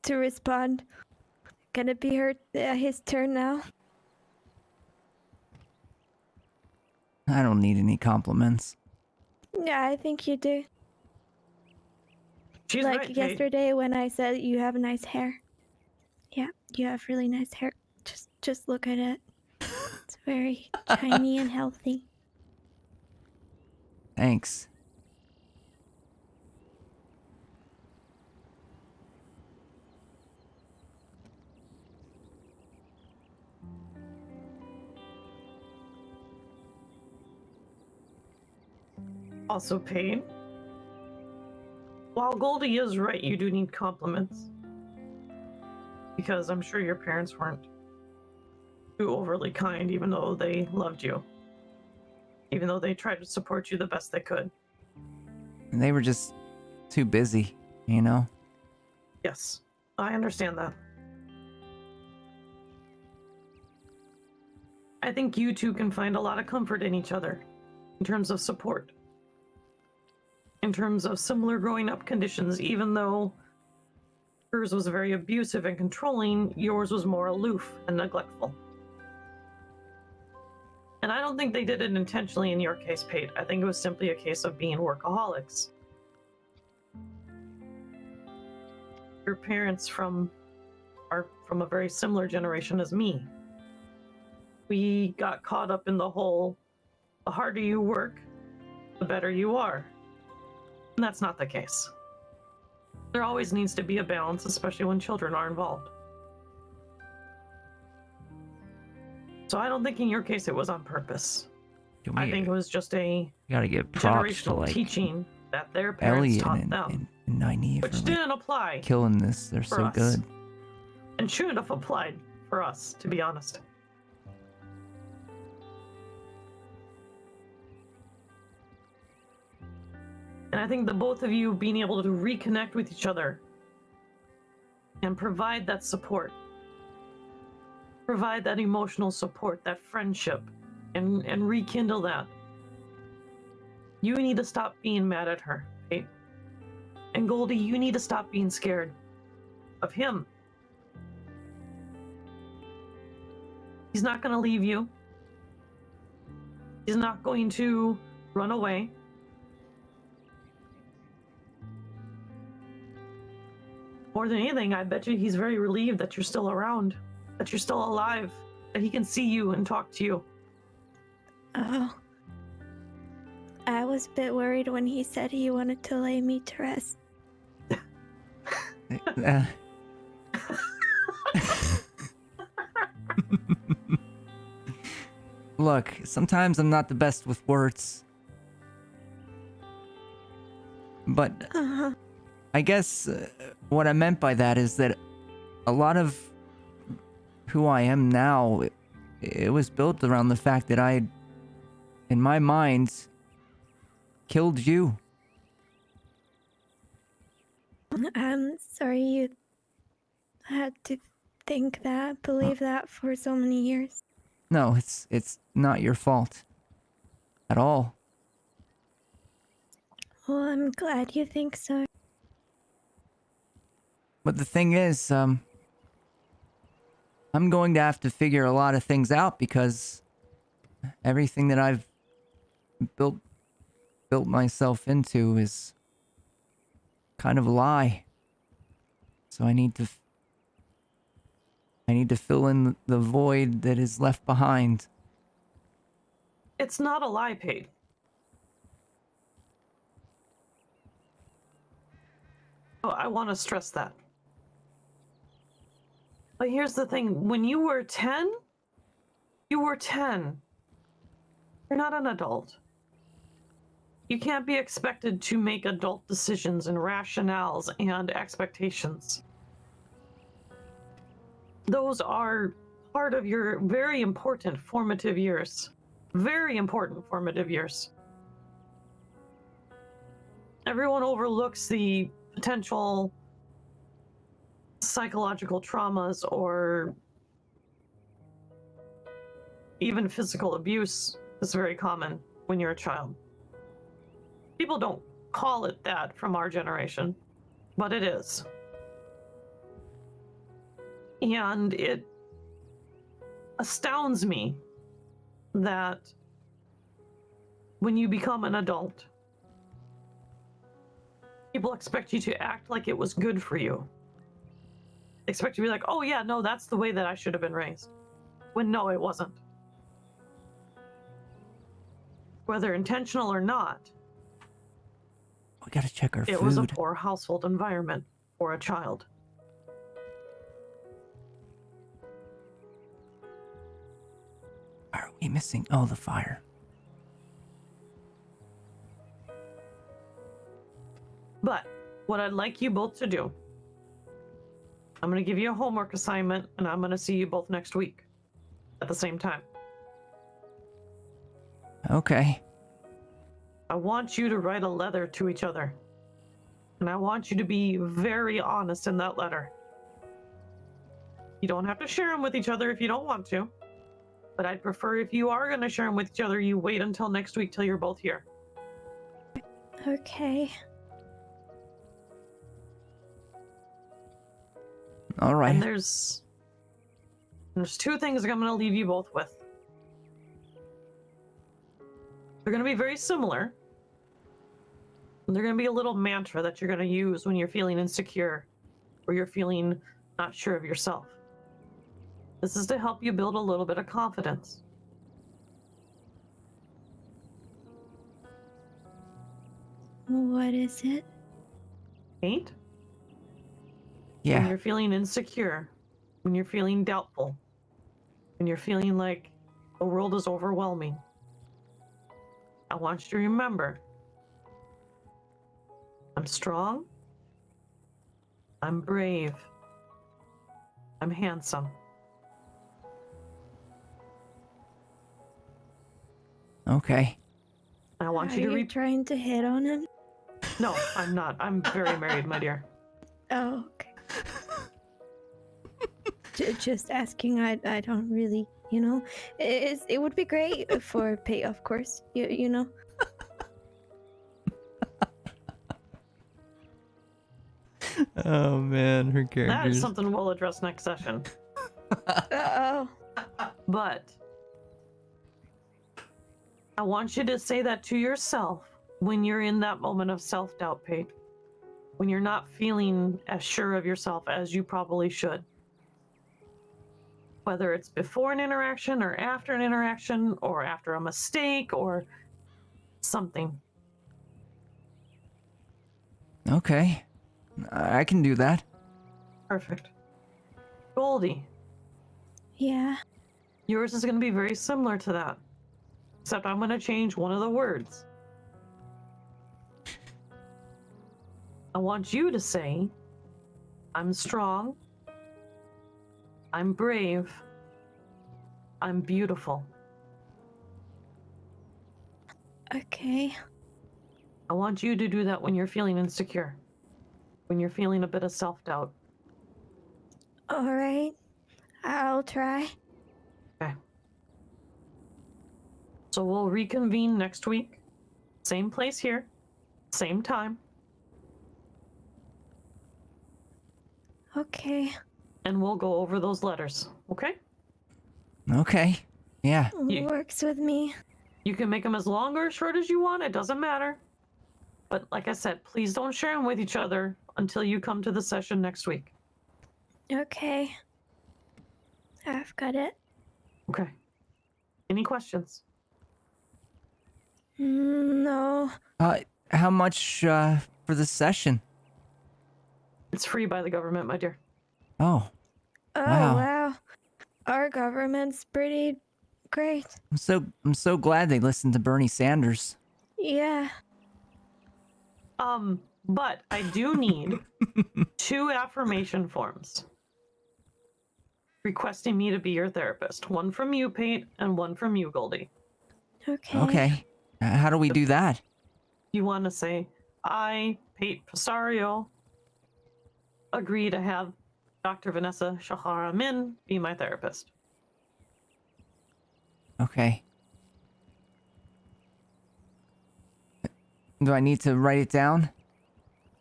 to respond. Can it be his turn now? I don't need any compliments. Yeah, I think you do. She's Like right, Paige. yesterday when I said you have nice hair. Yeah, you have really nice hair. Just look at it. It's very shiny and healthy. Thanks. Also, Paige, while Goldie is right, you do need compliments. Because I'm sure your parents weren't too overly kind, even though they loved you. Even though they tried to support you the best they could. And they were just too busy, you know? Yes, I understand that. I think you two can find a lot of comfort in each other in terms of support. In terms of similar growing up conditions, even though hers was very abusive and controlling, yours was more aloof and neglectful. And I don't think they did it intentionally in your case, Pate. I think it was simply a case of being workaholics. Your parents are from a very similar generation as me. We got caught up in the whole, the harder you work, the better you are. And that's not the case. There always needs to be a balance, especially when children are involved. So I don't think in your case it was on purpose. I think it was just a You gotta give props to generational like teaching that their parents Elliot taught and, them, and Nynaeve which for like, didn't apply killing this. They're for so us. good. And shouldn't have applied for us, to be honest. And I think the both of you being able to reconnect with each other and provide that support, provide that emotional support, that friendship, and rekindle that. You need to stop being mad at her, okay? And Goldie, you need to stop being scared of him. He's not going to leave you. He's not going to run away. More than anything, I bet you he's very relieved that you're still around, that you're still alive, that he can see you and talk to you. Oh. I was a bit worried when he said he wanted to lay me to rest. Look, sometimes I'm not the best with words. But Uh-huh. I guess what I meant by that is that a lot of who I am now, it was built around the fact that I, in my mind, killed you. I'm sorry you had to think that, believe that for so many years. No, it's not your fault. At all. Well, I'm glad you think so. But the thing is, I'm going to have to figure a lot of things out because everything that I've built myself into is kind of a lie. So I need to fill in the void that is left behind. It's not a lie, Paige. Oh, I want to stress that. But here's the thing. When you were 10, you were 10. You're not an adult. You can't be expected to make adult decisions and rationales and expectations. Those are part of your very important formative years. Very important formative years. Everyone overlooks the potential psychological traumas or even physical abuse is very common when you're a child. People don't call it that from our generation, but it is. And it astounds me that when you become an adult, people expect you to act like it was good for you. They expect you to be like, oh yeah, no, that's the way that I should have been raised. When no, it wasn't. Whether intentional or not, We gotta check our it food. was a poor household environment for a child. Are we missing? Oh, the fire. But what I'd like you both to do, I'm going to give you a homework assignment and I'm going to see you both next week at the same time. Okay. I want you to write a letter to each other. And I want you to be very honest in that letter. You don't have to share them with each other if you don't want to. But I'd prefer if you are going to share them with each other, you wait until next week till you're both here. Okay. All right. And there's two things I'm going to leave you both with. They're going to be very similar. And they're going to be a little mantra that you're going to use when you're feeling insecure or you're feeling not sure of yourself. This is to help you build a little bit of confidence. What is it? Ain't? When Yeah. you're feeling insecure, when you're feeling doubtful, when you're feeling like the world is overwhelming, I want you to remember, I'm strong, I'm brave, I'm handsome. Okay. I want Are you to you trying to hit on him? No, I'm not. I'm very married, my dear. Oh, okay. Just asking. I don't really, you know. It would be great for pay, of course. You know. Oh man, her That characters. is something we'll address next session. Oh. But I want you to say that to yourself when you're in that moment of self-doubt, Pate. When you're not feeling as sure of yourself as you probably should. Whether it's before an interaction or after an interaction or after a mistake or something. Okay, I can do that. Perfect. Goldie, Yeah. yours is going to be very similar to that. Except I'm going to change one of the words. I want you to say, I'm strong, I'm brave, I'm beautiful. Okay. I want you to do that when you're feeling insecure, when you're feeling a bit of self-doubt. All right. I'll try. Okay. So we'll reconvene next week. Same place here, same time. Okay. And we'll go over those letters, okay? Okay, yeah. Works with me. You can make them as long or as short as you want, it doesn't matter. But like I said, please don't share them with each other until you come to the session next week. Okay. I've got it. Okay. Any questions? No. How much for the session? It's free by the government, my dear. Oh, Oh, wow. wow. Our government's pretty great. I'm so glad they listened to Bernie Sanders. Yeah. But I do need 2 affirmation forms requesting me to be your therapist. One from you, Pate, and one from you, Goldie. Okay. Okay, how do we do that? You want to say, I, Pate Pisario, agree to have Dr. Vanessa Shahara Min be my therapist. Okay. Do I need to write it down?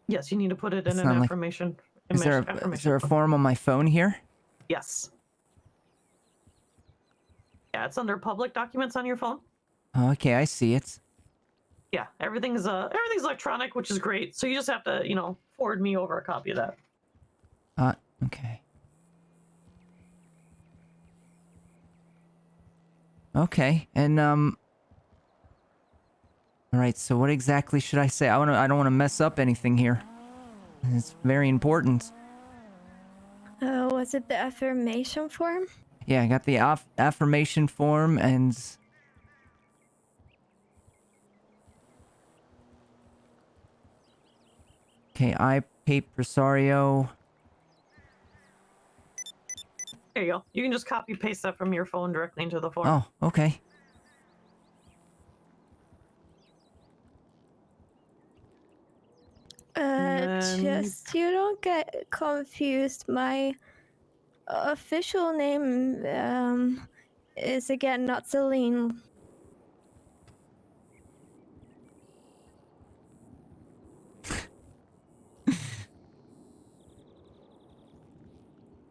Yes, you need to put it in It's an not like- affirmation. Is there a form. form on my phone here? Yes. Yeah, it's under public documents on your phone. Oh, okay, I see it. Yeah, everything's electronic, which is great. So you just have to, forward me over a copy of that. Okay. Okay, and all right, so what exactly should I say? I don't want to mess up anything here. It's very important. Was it the affirmation form? Yeah, I got the affirmation form and... Okay, I, Pate Presario. There you go. You can just copy paste that from your phone directly into the form. Oh, okay. Just you don't get confused. My official name is again not Celine.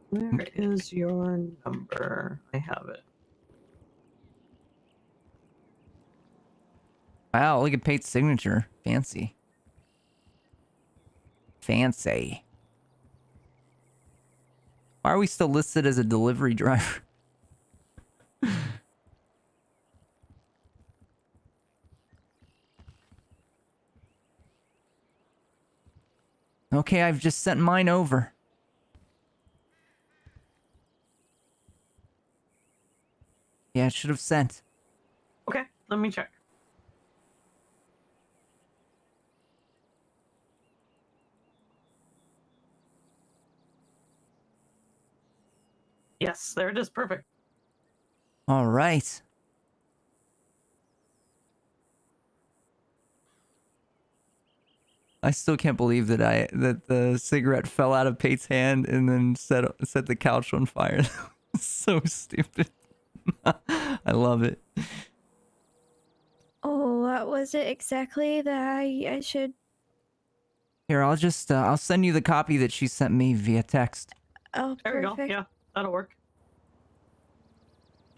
Where is your number? I have it. Wow, look at Pate's signature. Fancy. Fancy. Why are we still listed as a delivery driver? Okay, I've just sent mine over. Yeah, it should have sent. Okay, let me check. Yes, there it is. Perfect. All right. I still can't believe that the cigarette fell out of Pate's hand and then set the couch on fire. So stupid. I love it. Oh, what was it exactly that I should? Here, I'll send you the copy that she sent me via text. Oh, There we go. perfect. Yeah, that'll work.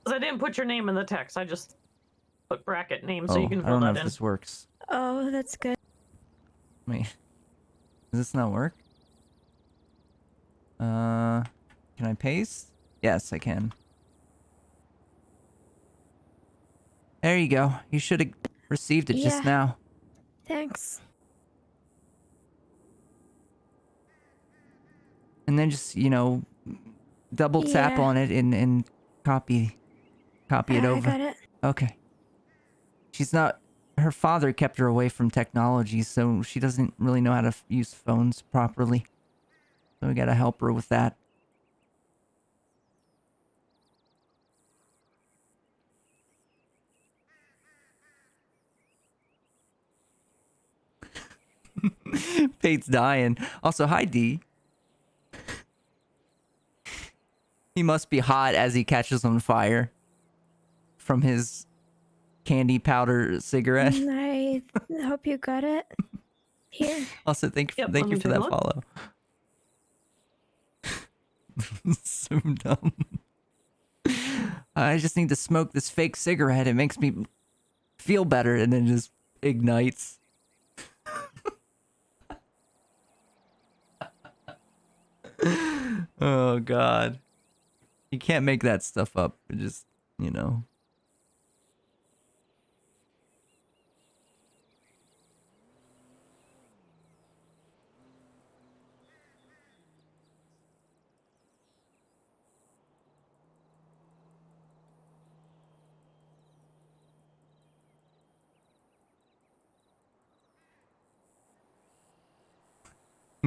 'Cause I didn't put your name in the text. I just put bracket name so Oh, you can I fill don't know that if in. this works. Oh, that's good. Wait, does this not work? Can I paste? Yes, I can. There you go. You should have received it just Yeah. now. Thanks. And then just, double tap Yeah. on it and copy it I over. got it. Okay. Her father kept her away from technology, so she doesn't really know how to use phones properly. So we gotta help her with that. Pate's dying. Also, hi, D. He must be hot as he catches on fire from his candy powder cigarette. I hope you got it. Here. Also, thank Yep, you let me for take a that look. follow. So dumb. I just need to smoke this fake cigarette. It makes me feel better, and then just ignites. Oh God. You can't make that stuff up. It just,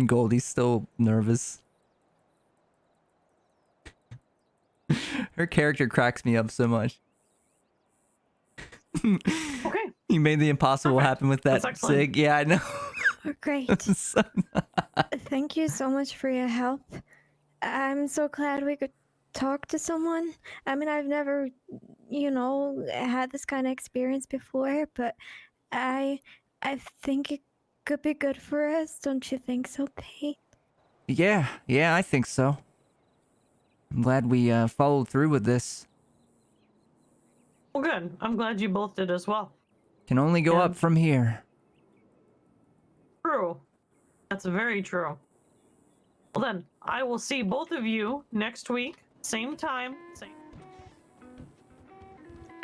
Goldie's still nervous. Her character cracks me up so much. Okay. You made the impossible Perfect. happen with that That's excellent. cig. Yeah, I know. Oh, great. So- Thank you so much for your help. I'm so glad we could talk to someone. I mean, I've never, had this kind of experience before, but I think it could be good for us. Don't you think so, Pete? yeah, I think so. I'm glad we followed through with this. Well, good. I'm glad you both did as well. Can only go Yeah. up from here. True. That's very true. Well, then, I will see both of you next week. Same time. Same.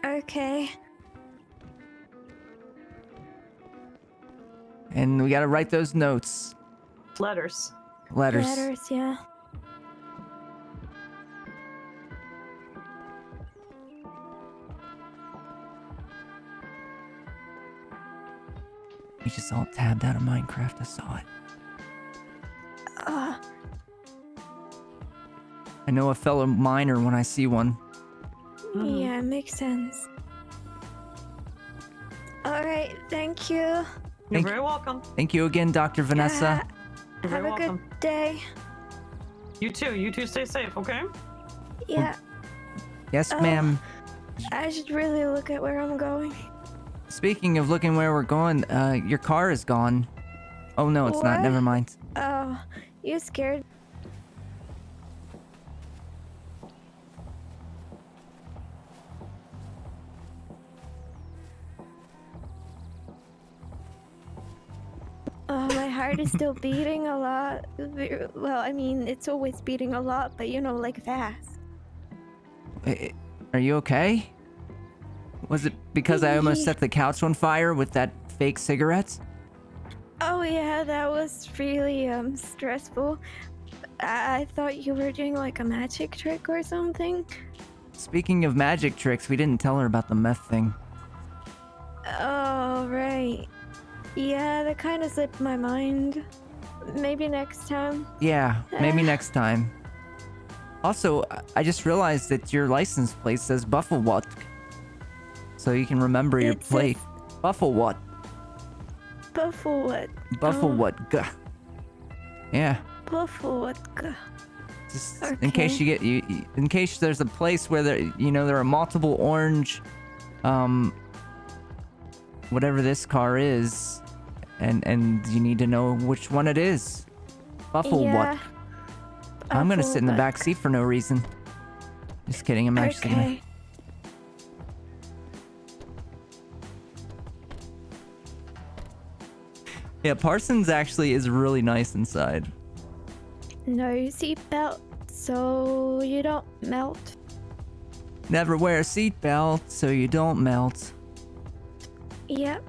Okay. And we gotta write those notes. Letters. Letters. Letters, yeah. You just all tabbed out of Minecraft. I saw it. I know a fellow miner when I see one. Yeah, makes sense. All right, thank you. You're Thank- very welcome. Thank you again, Dr. Vanessa. You're Have very a good welcome. day. You too. You two stay safe, okay? Yeah, Yes, ma'am. I should really look at where I'm going. Speaking of looking where we're going, your car is gone. Oh no, it's not. What? Never mind. Oh, you scared? Oh, my heart is still beating a lot. Well, I mean, it's always beating a lot, but like fast. Are you okay? Was it because I almost Yeah. set the couch on fire with that fake cigarette? Oh yeah, that was really stressful. I thought you were doing like a magic trick or something. Speaking of magic tricks, we didn't tell her about the meth thing. Oh right. Yeah, that kind of slipped my mind. Maybe next time. Yeah, maybe next time. Also, I just realized that your license plate says Buffalwut. So you can remember your It says- plate. Buffalwut. Bufflewood. Buffalo Oh, vodka. Yeah. Bufflewood. Just in case Okay. in case there's a place where there are multiple orange, whatever this car is, and you need to know which one it is. Buffalo Yeah. vodka. I'm gonna sit in the back Bufflewood. seat for no reason. Just kidding. I'm actually gonna. Okay. Yeah, Parsons actually is really nice inside. No seatbelt so you don't melt. Never wear a seatbelt so you don't melt. Yep.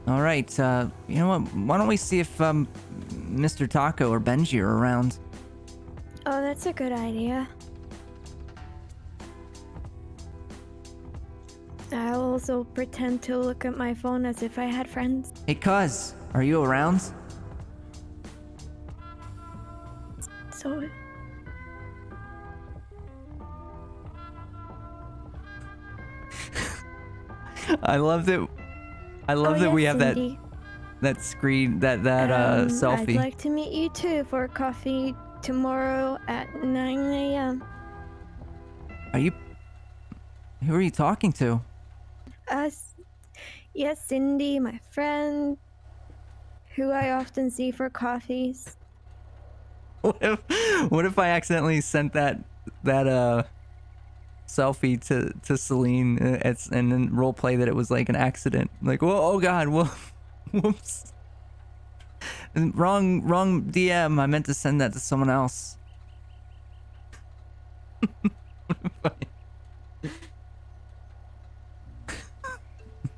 All right. You know what? Why don't we see if Mr. Taco or Benji are around? Oh, that's a good idea. I'll also pretend to look at my phone as if I had friends. Hey, cuz, are you around? So, I love that. I love that yes, we have Cindy. that screen that I'd selfie. like to meet you too for coffee tomorrow at 9 a.m. Are you? Who are you talking to? Us, yes, Cindy, my friend, who I often see for coffees. What if I accidentally sent that selfie to Celine and then roleplay that it was like an accident? Like, whoa, oh god, whoa, whoops. Wrong DM. I meant to send that to someone else.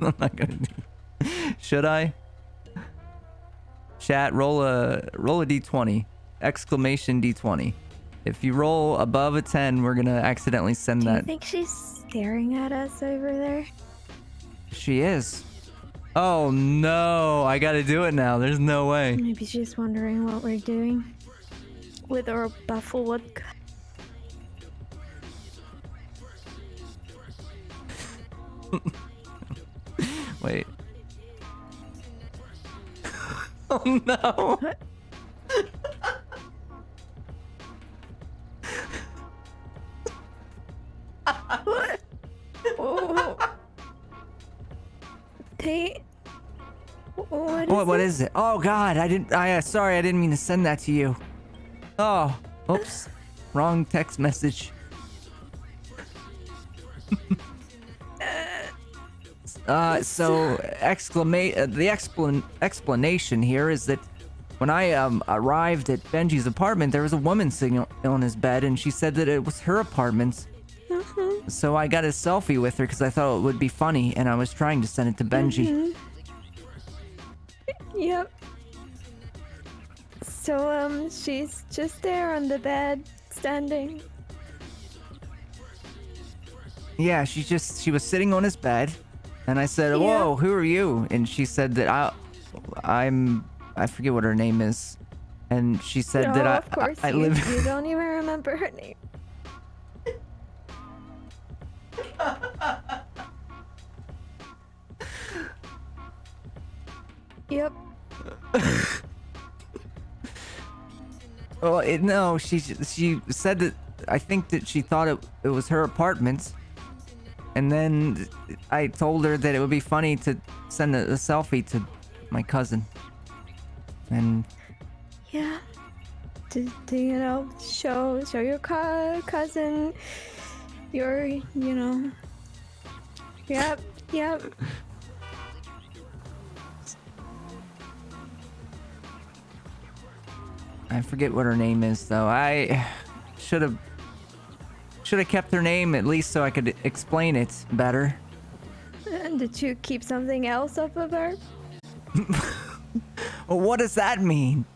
I'm not gonna do. Should I? Chat, roll a d20. Exclamation d20. If you roll above a 10, we're gonna accidentally send Do you that. think she's staring at us over there? She is. Oh no, I gotta do it now. There's no way. Maybe she's wondering what we're doing with our Bufflewood. Wait. Oh no. What? What? Oh. Tate. What is it? Oh god, sorry, I didn't mean to send that to you. Oh, oops. Wrong text message. So the explanation here is that when I arrived at Benji's apartment, there was a woman sitting on his bed, and she said that it was her apartment. So I got a selfie with her because I thought it would be funny, and I was trying to send it to Benji. Yep. So, she's just there on the bed, standing. Yeah, she was sitting on his bed, and I said, "Whoa, who are you?" And she said that I forget what her name is, and she said that of course I you, live. you don't even remember her name. Yep. Well, no, she said that I think that she thought it was her apartment, and then I told her that it would be funny to send a selfie to my cousin, and Yeah. To show your cousin your, Yep. I forget what her name is though. I should have kept her name at least so I could explain it better. And did you keep something else off of her? Well, what does that mean?